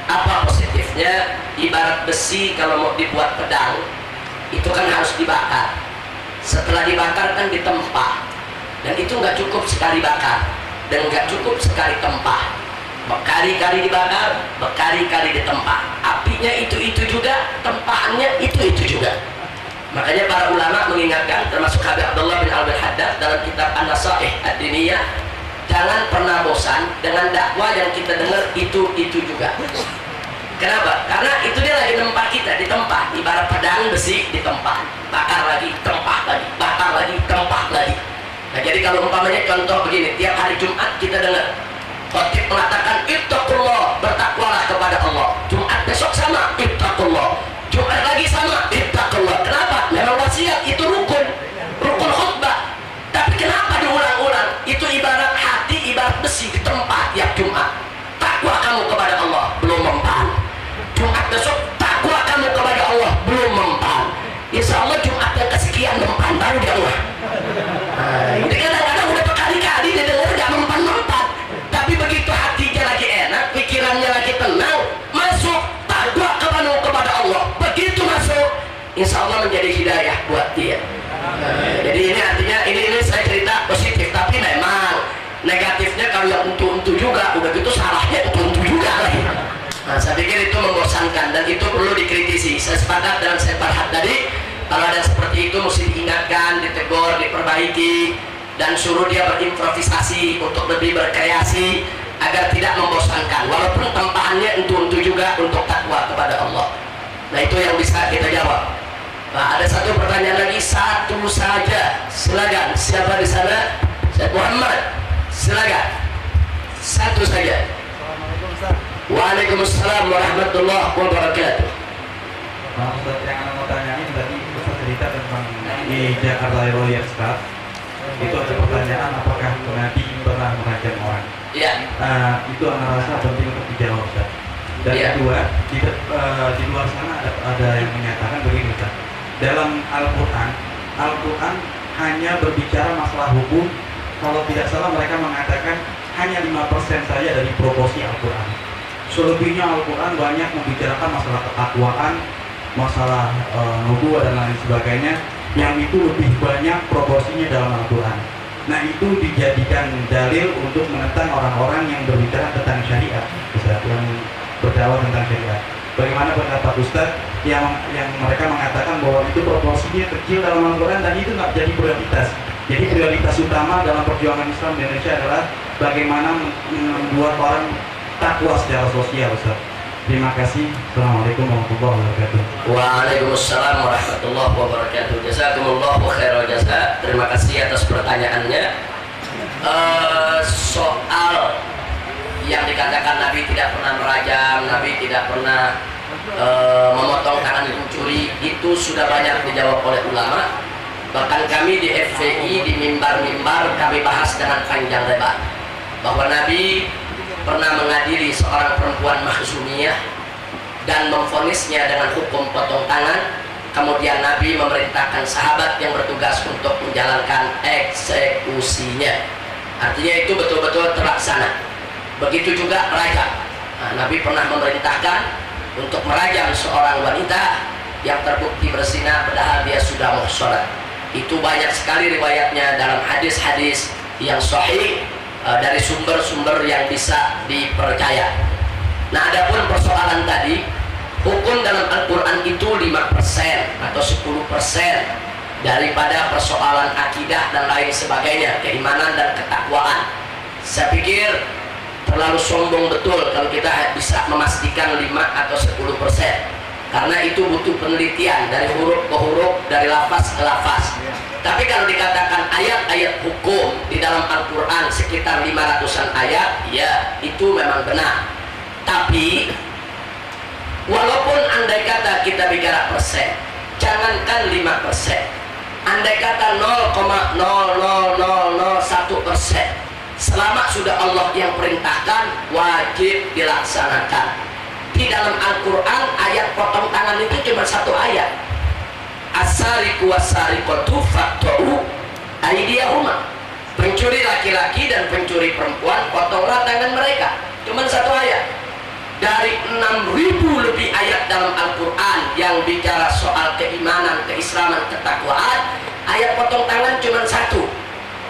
Apa positifnya? Ibarat besi kalau mau dibuat pedang, itu kan harus dibakar. Setelah dibakar kan ditempah, dan itu nggak cukup sekali bakar, dan nggak cukup sekali tempah. Berkali-kali dibakar, berkali-kali ditempah. Apinya itu juga, tempahannya itu juga. Makanya para ulama mengingatkan, termasuk Habib Abdullah bin Al-Haddad dalam kitab An-Nasaih Ad-Diniyah, jangan pernah bosan dengan dakwah yang kita dengar itu juga. Kenapa? Karena itu dia lagi tempat kita, ditempah. Ibarat pedang besi ditempah, bakar lagi, tempah lagi, bakar lagi, tempah lagi. Nah, jadi kalau umpamanya contoh begini, tiap hari Jumat kita dengar mempan tiap Jumat. Takwa kamu kepada Allah belum mempan. Jumat besok takwa kamu kepada Allah belum mempan. Insya Allah Jumat yang kesekian mempan baru dia Allah. Jadi kadang-kadang udah berkali-kali dia dengar gak mempan-mempan. Tapi begitu hatinya lagi enak, pikirannya lagi tenang, masuk takwa kepada Allah. Begitu masuk, insya Allah menjadi hidayah buat dia. Jadi ini artinya ini saya cerita positif, tapi memang negatifnya kalau yang untu-untu juga, udah gitu salahnya untu-untu juga lagi. Nah, saya pikir itu membosankan dan itu perlu dikritisi. Saya sepakat dengan saya Farhat tadi, kalau ada seperti itu mesti diingatkan, ditegur, diperbaiki, dan suruh dia berimprovisasi untuk lebih berkreasi agar tidak membosankan. Walaupun tempahannya untu-untu juga untuk takwa kepada Allah. Nah itu yang bisa kita jawab. Nah, ada satu pertanyaan lagi, satu saja. Silakan. Siapa di sana? Saya Muhammad. Silakan. Satu saja. Assalamualaikum Ustaz. Waalaikumsalam warahmatullahi wabarakatuh. Pak Ustaz, yang anda mau tanyain tadi Ustaz cerita tentang di Jakarta Royal Staff. Itu ada pertanyaan apakah Nabi pernah merajam orang? Iya. Itu anda rasa penting untuk dijawab Ustaz. Dan Iya. kedua, di luar sana ada yang menyatakan begini Ustaz. Dalam Al-Quran hanya berbicara masalah hukum. Kalau tidak salah mereka mengatakan hanya 5% saja dari proporsi Al-Quran. Selebihnya Al-Quran banyak membicarakan masalah ketakwaan, masalah nubuwah dan lain sebagainya, yang itu lebih banyak proporsinya dalam Al-Quran. Nah itu dijadikan dalil untuk menentang orang-orang yang berbicara tentang syariat, Ustaz, yang berdakwah tentang syariat. Bagaimana pendapat Ustaz yang mereka mengatakan bahwa itu proporsinya kecil dalam Al-Quran dan itu nggak jadi prioritas. Jadi prioritas utama dalam perjuangan Islam di Indonesia adalah bagaimana membuat orang takwa secara sosial, Ustaz. Terima kasih. Assalamualaikum warahmatullahi wabarakatuh. Waalaikumsalam warahmatullahi wabarakatuh. Jazakumullahu khairal jazaa. Terima kasih atas pertanyaannya. Soal yang dikatakan Nabi tidak pernah merajam, Nabi tidak pernah memotong tangan pencuri, itu sudah banyak dijawab oleh ulama. Bahkan kami di FPI, di mimbar-mimbar kami bahas dengan panjang lebar bahwa Nabi pernah mengadili seorang perempuan makhzumiyah dan memvonisnya dengan hukum potong tangan. Kemudian Nabi memerintahkan sahabat yang bertugas untuk menjalankan eksekusinya. Artinya itu betul-betul terlaksana. Begitu juga rajam. Nah, Nabi pernah memerintahkan untuk merajam seorang wanita yang terbukti berzina padahal dia sudah muhsanah. Itu banyak sekali riwayatnya dalam hadis-hadis yang sahih dari sumber-sumber yang bisa dipercaya. Nah, adapun persoalan tadi, hukum dalam Al-Quran itu 5% atau 10% daripada persoalan akidah dan lain sebagainya, keimanan dan ketakwaan. Saya pikir terlalu sombong betul kalau kita bisa memastikan 5 atau 10%, karena itu butuh penelitian dari huruf ke huruf, dari lafaz ke lafaz. Tapi kalau dikatakan ayat-ayat hukum di dalam Al-Quran sekitar 500-an ayat, ya itu memang benar. Tapi walaupun andai kata kita bicara persen, jangankan 5%, andai kata 0,00001%, selama sudah Allah yang perintahkan, wajib dilaksanakan. Di dalam Al-Quran ayat potong tangan itu cuma satu ayat. As-sariqu was-sariqatu faqta'u aydiyahuma. Pencuri laki-laki dan pencuri perempuan, potonglah tangan mereka. Cuma satu ayat. Dari 6.000 lebih ayat dalam Al-Quran yang bicara soal keimanan, keislaman, ketakwaan, ayat potong tangan cuma satu.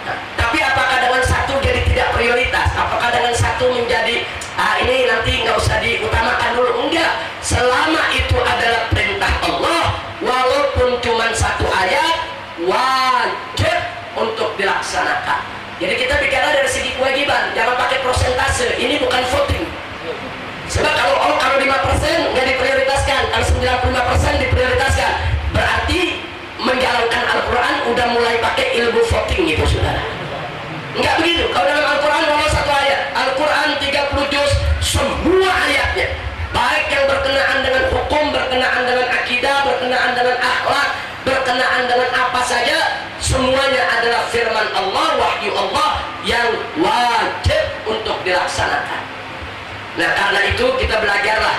Nah, tapi apakah dengan satu jadi tidak prioritas? Apakah dengan satu menjadi ini nanti nggak usah diutamakan dulu? Enggak. Selama itu adalah perintah Allah, walaupun cuma satu ayat, wajib untuk dilaksanakan. Jadi kita bicara dari segi kewajiban, jangan pakai persentase. Ini bukan voting. Sebab kalau 5% nggak diprioritaskan, kalau 95% diprioritaskan, berarti menjalankan Al-Quran udah mulai pakai ilmu voting gitu, saudara. Enggak begitu. Kalau dalam Al-Quran walau satu ayat, Al-Quran 30 juz, semua ayatnya, baik yang berkenaan dengan hukum, berkenaan dengan akidah, berkenaan dengan akhlak, berkenaan dengan apa saja, semuanya adalah firman Allah, wahyu Allah yang wajib untuk dilaksanakan. Nah, karena itu kita belajarlah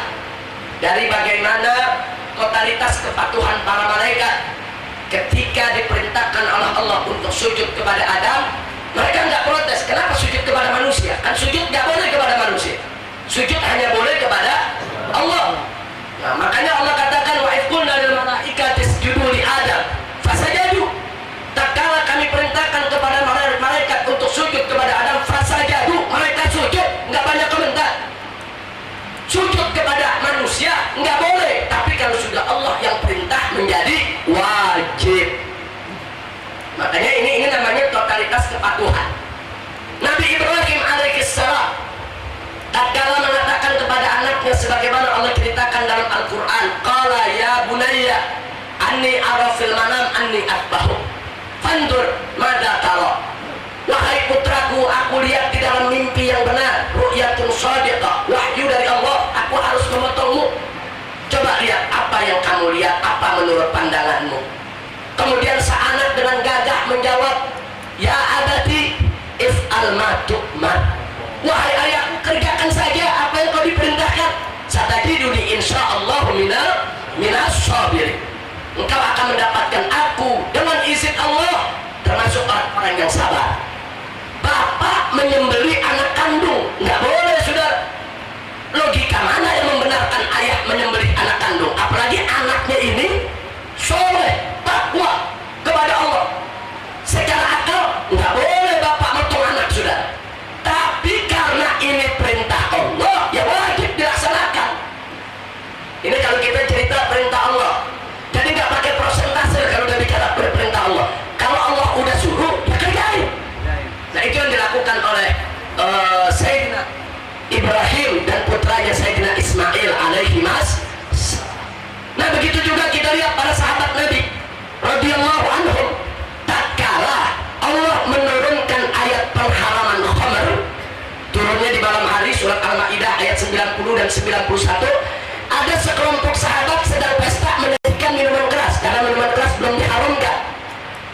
dari bagaimana totalitas kepatuhan para malaikat ketika diperintahkan oleh Allah untuk sujud kepada Adam. Mereka nggak protes, kenapa sujud kepada manusia? Kan sujud nggak boleh kepada manusia, sujud hanya boleh kepada Allah. Nah, makanya Allah katakan wa idh qulna lil malaikati isjudu li Adam fasajadu. Tatkala kami perintahkan kepada malaikat untuk sujud kepada Adam, fasajadu, mereka sujud, nggak banyak komentar. Sujud kepada manusia nggak boleh, tapi kalau sudah Allah yang perintah menjadi wajib. Makanya ini namanya totalitas kepatuhan. Nabi Ibrahim alaihissalam tatkala mengatakan kepada anaknya sebagaimana Allah ceritakan dalam Al-Quran, qala ya bunayya anni ara fil manam anni atbahu fandur mada tara. Wahai putraku, aku lihat di dalam mimpi yang benar, ru'yatun shadiqah, wahyu dari Allah, aku harus memotongmu. Coba lihat apa yang kamu lihat, apa menurut pandanganmu. Kemudian seanak dengan gagah menjawab, ya abati if'al ma tu'mar. Wahai ayahku, kerjakan saja apa yang kau diperintahkan. Satajiduni insyaallah minas sabirin. Engkau akan mendapatkan aku dengan izin Allah termasuk orang-orang yang sabar. Bapak menyembelih anak kandung nggak boleh, saudara. Logika mana yang membenarkan ayah menyembelih anak kandung? Apalagi anaknya ini soleh, takwa kepada Allah. Secara akal nggak boleh bapak motong anak, saudara. Tapi karena ini perintah Allah, ya wajib dilaksanakan. Ini kalau kita cerita perintah Allah, jadi nggak pakai prosentase kalau udah bicara perintah Allah. Kalau Allah udah suruh, ya kerjain. Nah, itu yang dilakukan oleh Sayyidina Ibrahim dan putranya Sayyidina Ismail alaihi mas. Nah, begitu juga kita lihat para sahabat Nabi radhiyallahu anhum, tatkala Allah menurunkan ayat pengharaman khamr, turunnya di malam hari, surat Al-Maidah ayat 90 dan 91. Ada sekelompok sahabat sedang pesta menyajikan minuman keras karena minuman keras belum diharamkan.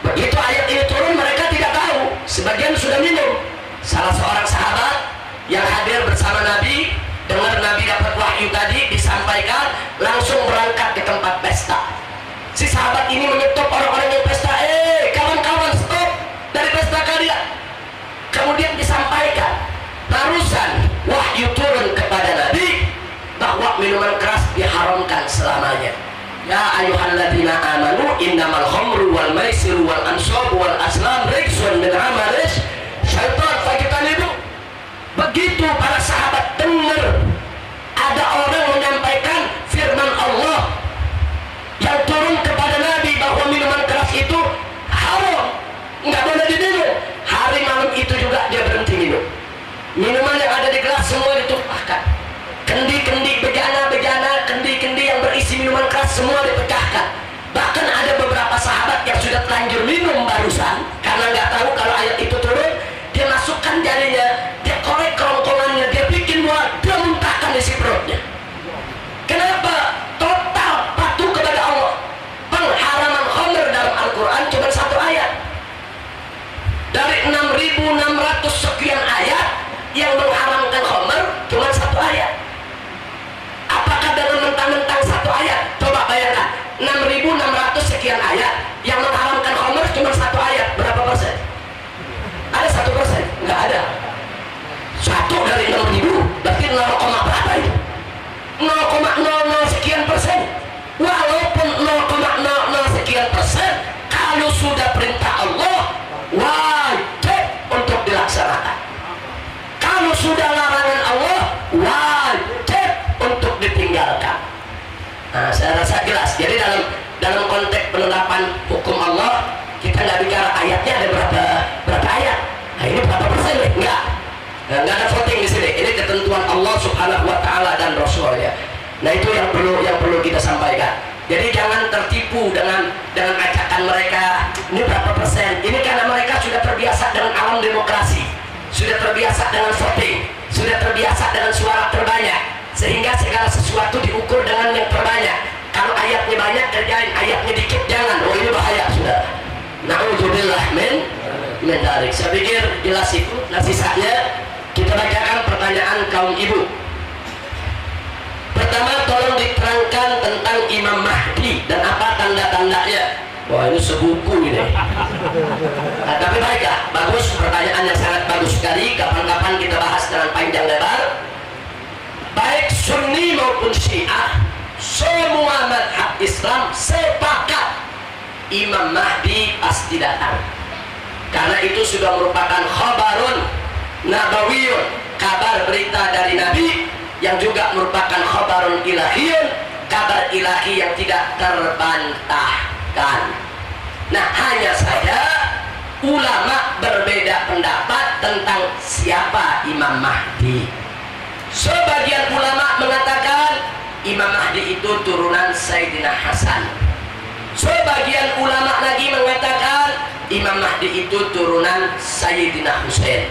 Begitu ayat ini turun, mereka tidak tahu, sebagian sudah minum. Salah seorang sahabat yang hadir bersama Nabi, dengar Nabi dapat wahyu tadi disampaikan, langsung berangkat ke tempat pesta. Si sahabat ini menyetop orang-orang yang pesta, kawan-kawan, stop dari pesta kalian. Kemudian disampaikan, barusan wahyu turun kepada Nabi bahwa minuman keras diharamkan selamanya. Ya ayyuhalladzina amanu innamal khamru wal maisiru wal ansabu wal aslam rijsun min amali syaitan fajtanibu. Begitu para sahabat dengar ada orang menyampaikan firman Allah yang turun kepada Nabi bahwa minuman keras itu haram, nggak boleh diminum. Hari malam itu juga dia berhenti minum. Minuman yang ada di gelas semua ditumpahkan. Kendi-kendi bejana-bejana, kendi-kendi yang berisi minuman keras semua dipecahkan. Bahkan ada beberapa sahabat yang sudah terlanjur minum barusan, karena nggak tahu kalau ayat itu turun, dia masukkan jarinya, dia korek kerongkongannya, dia bikin mual, dia muntahkan isi perutnya. Kenapa? Total patuh kepada Allah. Pengharaman khamr dalam Al-Quran cuma satu ayat. Dari 6.600 sekian ayat yang mengharamkan khamr cuma satu ayat. Apakah dengan mentang-mentang satu ayat? Coba bayangkan, 6.600 sekian ayat yang mengharamkan khamr cuma satu ayat, berapa persen? Ada 1%? Nggak ada. 1 dari 6.000 berarti 0, berapa itu? 0,00 sekian persen. Walaupun 0,00 sekian persen, kalau sudah perintah Allah wajib untuk dilaksanakan. Kalau sudah larangan Allah wajib untuk ditinggalkan. Nah, saya rasa jelas. Jadi dalam konteks penerapan hukum Allah, kita nggak bicara ayatnya ada berapa ayat. Nah, ini berapa persen? Enggak. Nggak ada voting di sini. Ini ketentuan Allah Subhanahu Wa Taala dan Rasulnya. Nah, itu yang perlu kita sampaikan. Jadi jangan tertipu dengan ajakan mereka. Ini berapa persen? Ini karena mereka sudah terbiasa dengan alam demokrasi, sudah terbiasa dengan voting, sudah terbiasa dengan suara terbanyak, sehingga segala sesuatu diukur dengan yang terbanyak. Kalau ayatnya banyak kerjain, ayatnya dikit jangan. Oh, ini bahaya sudah. Na'udzubillah. sisanya kita bacakan pertanyaan kaum ibu. Pertama, tolong diterangkan tentang Imam Mahdi dan apa tanda-tandanya. Wah, ini sebuku ini. Nah, tapi baiklah, bagus, pertanyaan yang sangat bagus sekali. Kapan-kapan kita bahas dengan panjang lebar. Baik Sunni maupun Syiah, semua mazhab Islam sepakat Imam Mahdi pasti datang. Karena itu sudah merupakan khabarun nabawiyun, kabar berita dari Nabi, yang juga merupakan khabarun ilahiyun, kabar ilahi yang tidak terbantahkan. Nah, hanya saja ulama berbeda pendapat tentang siapa Imam Mahdi. Sebagian ulama mengatakan Imam Mahdi itu turunan Sayyidina Hasan. Sebagian ulama lagi mengatakan Imam Mahdi itu turunan Sayyidina Husain.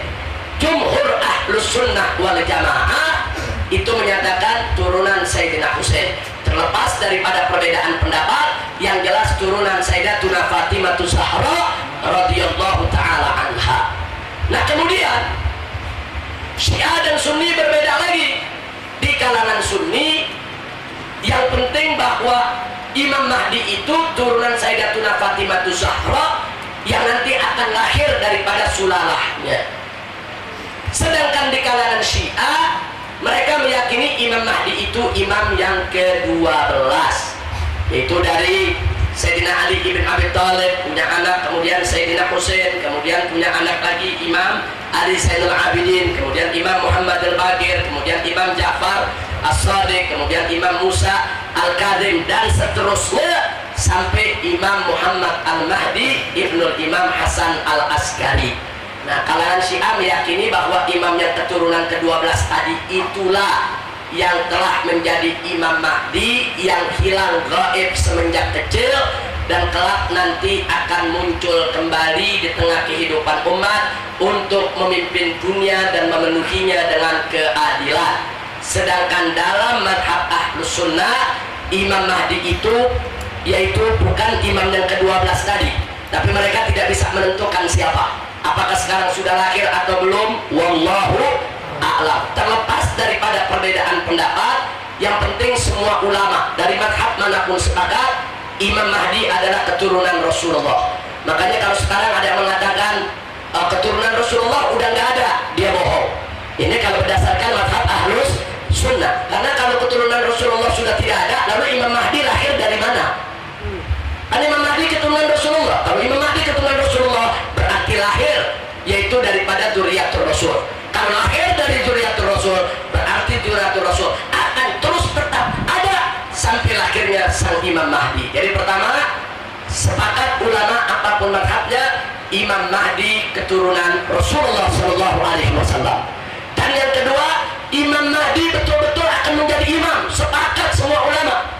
Jumhur Ahlus Sunnah wal Jamaah itu menyatakan turunan Sayyidina Husain. Terlepas daripada perbedaan pendapat, yang jelas turunan Sayyidatuna Fatimah Zahra radhiyallahu taala anha. Nah, kemudian Syiah dan Sunni berbeda lagi. Di kalangan Sunni, yang penting bahwa Imam Mahdi itu turunan Sayyidatuna Fatimah Zahra yang nanti akan lahir daripada sulalahnya. Sedangkan di kalangan Syiah, mereka meyakini Imam Mahdi itu imam yang ke-12, yaitu dari Sayyidina Ali ibn Abi Thalib punya anak, kemudian Sayyidina Husain, kemudian punya anak lagi Imam Ali Zainul Abidin, kemudian Imam Muhammad al-Baqir, kemudian Imam Ja'far as-Sadiq, kemudian Imam Musa al-Kadhim, dan seterusnya sampai Imam Muhammad al-Mahdi ibnul Imam Hasan al-Askari. Nah, kalangan Syiah meyakini bahwa imam yang keturunan ke-12 tadi itulah yang telah menjadi Imam Mahdi yang hilang gaib semenjak kecil dan kelak nanti akan muncul kembali di tengah kehidupan umat untuk memimpin dunia dan memenuhinya dengan keadilan. Sedangkan dalam mazhab Ahlus Sunnah, Imam Mahdi itu yaitu bukan imam yang ke-12 tadi, tapi mereka tidak bisa menentukan siapa. Apakah sekarang sudah lahir atau belum? Wallahu a'lam. Terlepas daripada perbedaan pendapat, yang penting semua ulama dari mazhab manapun sepakat Imam Mahdi adalah keturunan Rasulullah. Makanya kalau sekarang ada yang mengatakan keturunan Rasulullah udah nggak ada, dia bohong. Ini kalau berdasarkan mazhab Ahlus Sunnah. Karena kalau keturunan Rasulullah sudah tidak ada, lalu Imam Mahdi lahir dari mana? Kan Imam Mahdi keturunan Rasulullah. Kalau Imam Mahdi keturunan Rasulullah berarti lahir yaitu daripada dzurriyyatur Rasul. Kalau lahir dari dzurriyyatur Rasul berarti dzurriyyatur Rasul akan terus tetap ada sampai lahirnya sang Imam Mahdi. Jadi pertama, sepakat ulama apapun mazhabnya, Imam Mahdi keturunan Rasulullah SAW. Dan yang kedua, Imam Mahdi betul-betul akan menjadi imam. Sepakat semua ulama.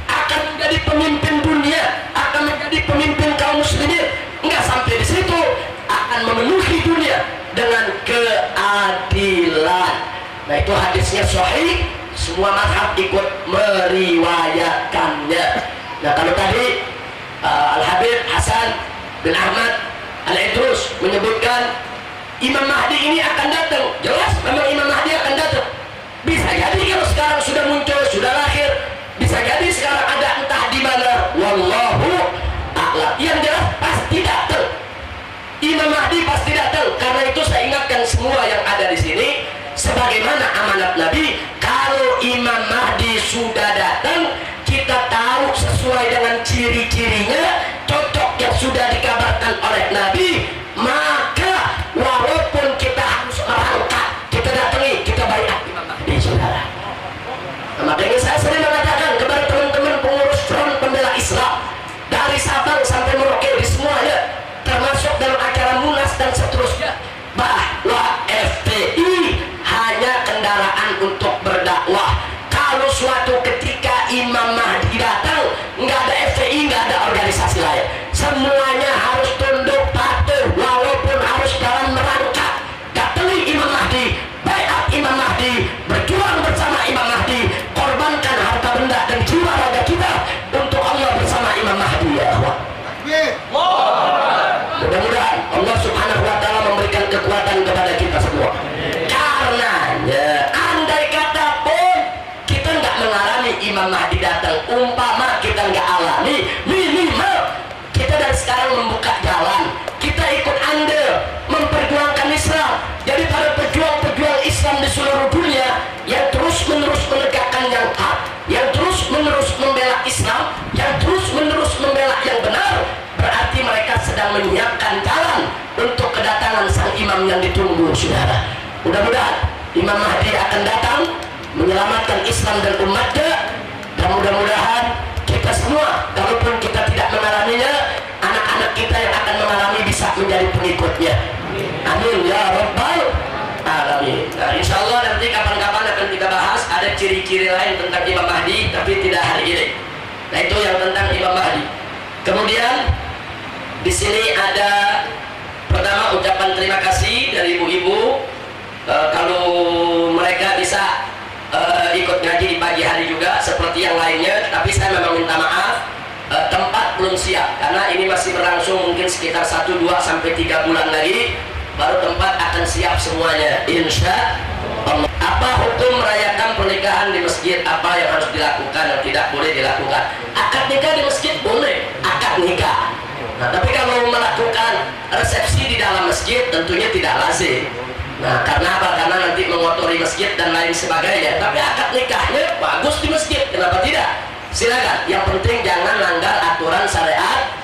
Akan menjadi pemimpin dunia, akan menjadi pemimpin kaum muslimin. Enggak sampai di situ, akan memenuhi dunia dengan keadilan. Nah, itu hadisnya sahih, semua mazhab ikut meriwayatkannya. Nah, kalau tadi Al-Habib Hasan bin Ahmad Al-Idrus menyebutkan Imam Mahdi ini akan datang, jelas memang Imam Mahdi akan datang. Bisa jadi kalau sekarang sudah muncul, sudah lahir, bisa jadi sekarang ada entah di mana, wallahu a'lam. Yang jelas pasti datang. Imam Mahdi pasti datang. Karena itu saya ingatkan semua yang ada di sini, sebagaimana amanat Nabi, kalau Imam Mahdi sudah datang, kita tahu sesuai dengan ciri-cirinya, cocok yang sudah dikabarkan oleh Nabi, maka walaupun kita harus merangkak, kita datangi, kita baiat Imam Mahdi, saudara. Makanya saya sering mengatakan kepada teman-teman pengurus Front Pembela Islam dari Sabang sampai Merauke di semuanya, termasuk dalam acara Munas dan seterusnya, bahwa FPI hanya kendaraan untuk berdakwah. Kalau suatu ketika Imam Mahdi datang, nggak ada FPI, nggak ada organisasi lain, semuanya harus tunduk patuh walaupun harus dalam merangkak. Datangi Imam Mahdi, baiat Imam Mahdi, berjuang bersama Imam Mahdi, korbankan harta benda dan jiwa raga kita untuk Allah bersama Imam Mahdi, ya Allah. Mudah-mudahan Allah Subhanahu wa ta'ala memberikan kekuatan kepada kita. imam yang ditunggu, saudara. Mudah-mudahan Imam Mahdi akan datang menyelamatkan Islam dan umatnya, dan mudah-mudahan kita semua, kalaupun kita tidak mengalaminya, anak-anak kita yang akan mengalami bisa menjadi pengikutnya. Amin ya rabbal alamin. Nah, insya Allah nanti kapan-kapan akan kita bahas ada ciri-ciri lain tentang Imam Mahdi, tapi tidak hari ini. Nah, itu yang tentang Imam Mahdi. Kemudian di sini ada pertama ucapan terima kasih dari ibu-ibu. Kalau mereka bisa ikut ngaji di pagi hari juga seperti yang lainnya, tapi saya memang minta maaf, tempat belum siap karena ini masih berlangsung mungkin sekitar 1, 2 sampai 3 bulan lagi baru tempat akan siap semuanya, insya Allah. Apa hukum merayakan pernikahan di masjid? Apa yang harus dilakukan dan tidak boleh dilakukan? Akad nikah di masjid boleh, akad nikah. Nah, tapi kalau melakukan resepsi di dalam masjid tentunya tidak lazim. Nah, karena apa? Karena nanti mengotori masjid dan lain sebagainya. Tapi akad nikahnya bagus di masjid, kenapa tidak? Silakan. Yang penting jangan langgar aturan syariat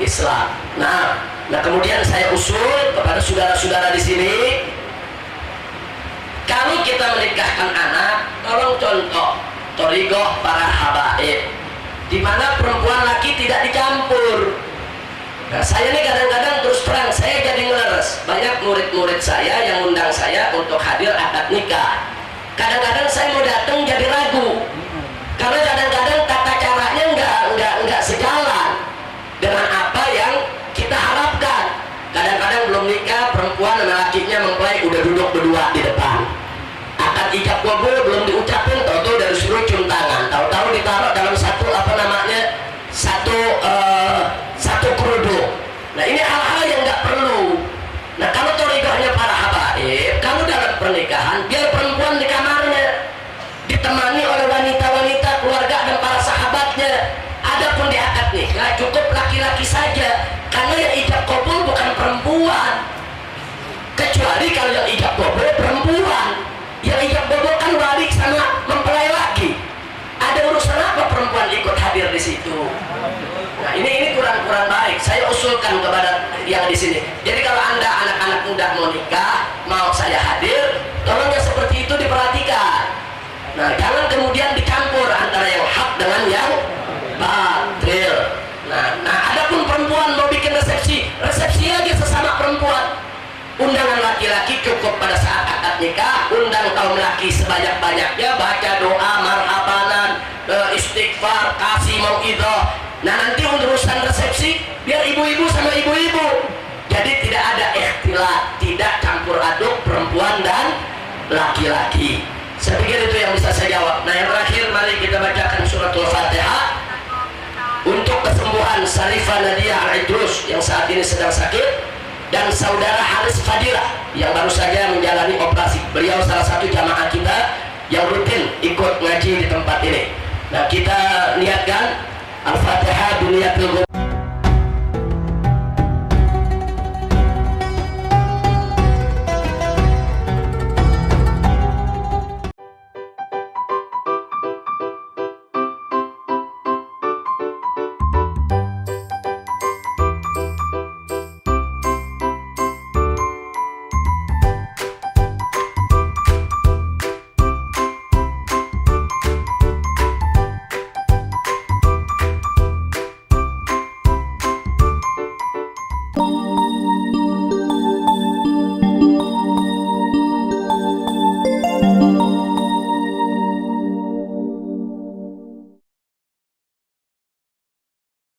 Islam. Nah, kemudian saya usul kepada saudara-saudara di sini, kalau kita menikahkan anak, tolong contoh thoriqah para habaib, di mana perempuan laki tidak dicampur. Nah, saya ini kadang-kadang terus terang saya jadi ngeles. Banyak murid-murid saya yang undang saya untuk hadir akad nikah. Kadang-kadang saya mau datang jadi ragu, karena kadang-kadang tata caranya nggak sejalan dengan apa yang kita harapkan. Kadang-kadang belum nikah, perempuan dan lakinya mempelai udah duduk berdua di depan. Akad ijab kabul belum diucapin, tahu-tahu dari suruh cium tangan, tahu-tahu ditaruh dalam satu satu kerudung. Nah, ini hal-hal yang nggak perlu. Nah, kalau thoriqahnya para habaib, kalau dalam pernikahan biar perempuan di kamarnya ditemani oleh wanita-wanita keluarga dan para sahabatnya. Adapun di akad nikah cukup laki-laki saja, karena yang ijab kabul bukan perempuan, kecuali kalau yang ijab kabul perempuan. Yang ijab kabul kan wali sama mempelai laki. Ada urusan apa perempuan ikut hadir di situ? Nah, ini kurang baik. Saya usulkan kepada yang di sini. Jadi kalau Anda anak-anak muda mau nikah, mau saya hadir, tolong yang seperti itu diperhatikan. Nah, jangan kemudian dicampur antara yang hak dengan yang batil. Nah, adapun perempuan mau bikin resepsi aja sesama perempuan. Undangan laki-laki cukup pada saat akad nikah, undang kaum laki sebanyak-banyaknya, baca doa marhabanan, istighfar, kasih mauidhah. Nah, nanti urusan resepsi biar ibu-ibu sama ibu-ibu. Jadi tidak ada ikhtilat, tidak campur aduk perempuan dan laki-laki. Saya pikir itu yang bisa saya jawab. Nah, yang terakhir mari kita bacakan suratul Fatihah untuk kesembuhan Sarifah Nadia Al-Idrus yang saat ini sedang sakit, dan saudara Haris Fadilah yang baru saja menjalani operasi. Beliau salah satu jamaah kita yang rutin ikut ngaji di tempat ini. Nah, kita niatkan Al-Fatihah duniyatul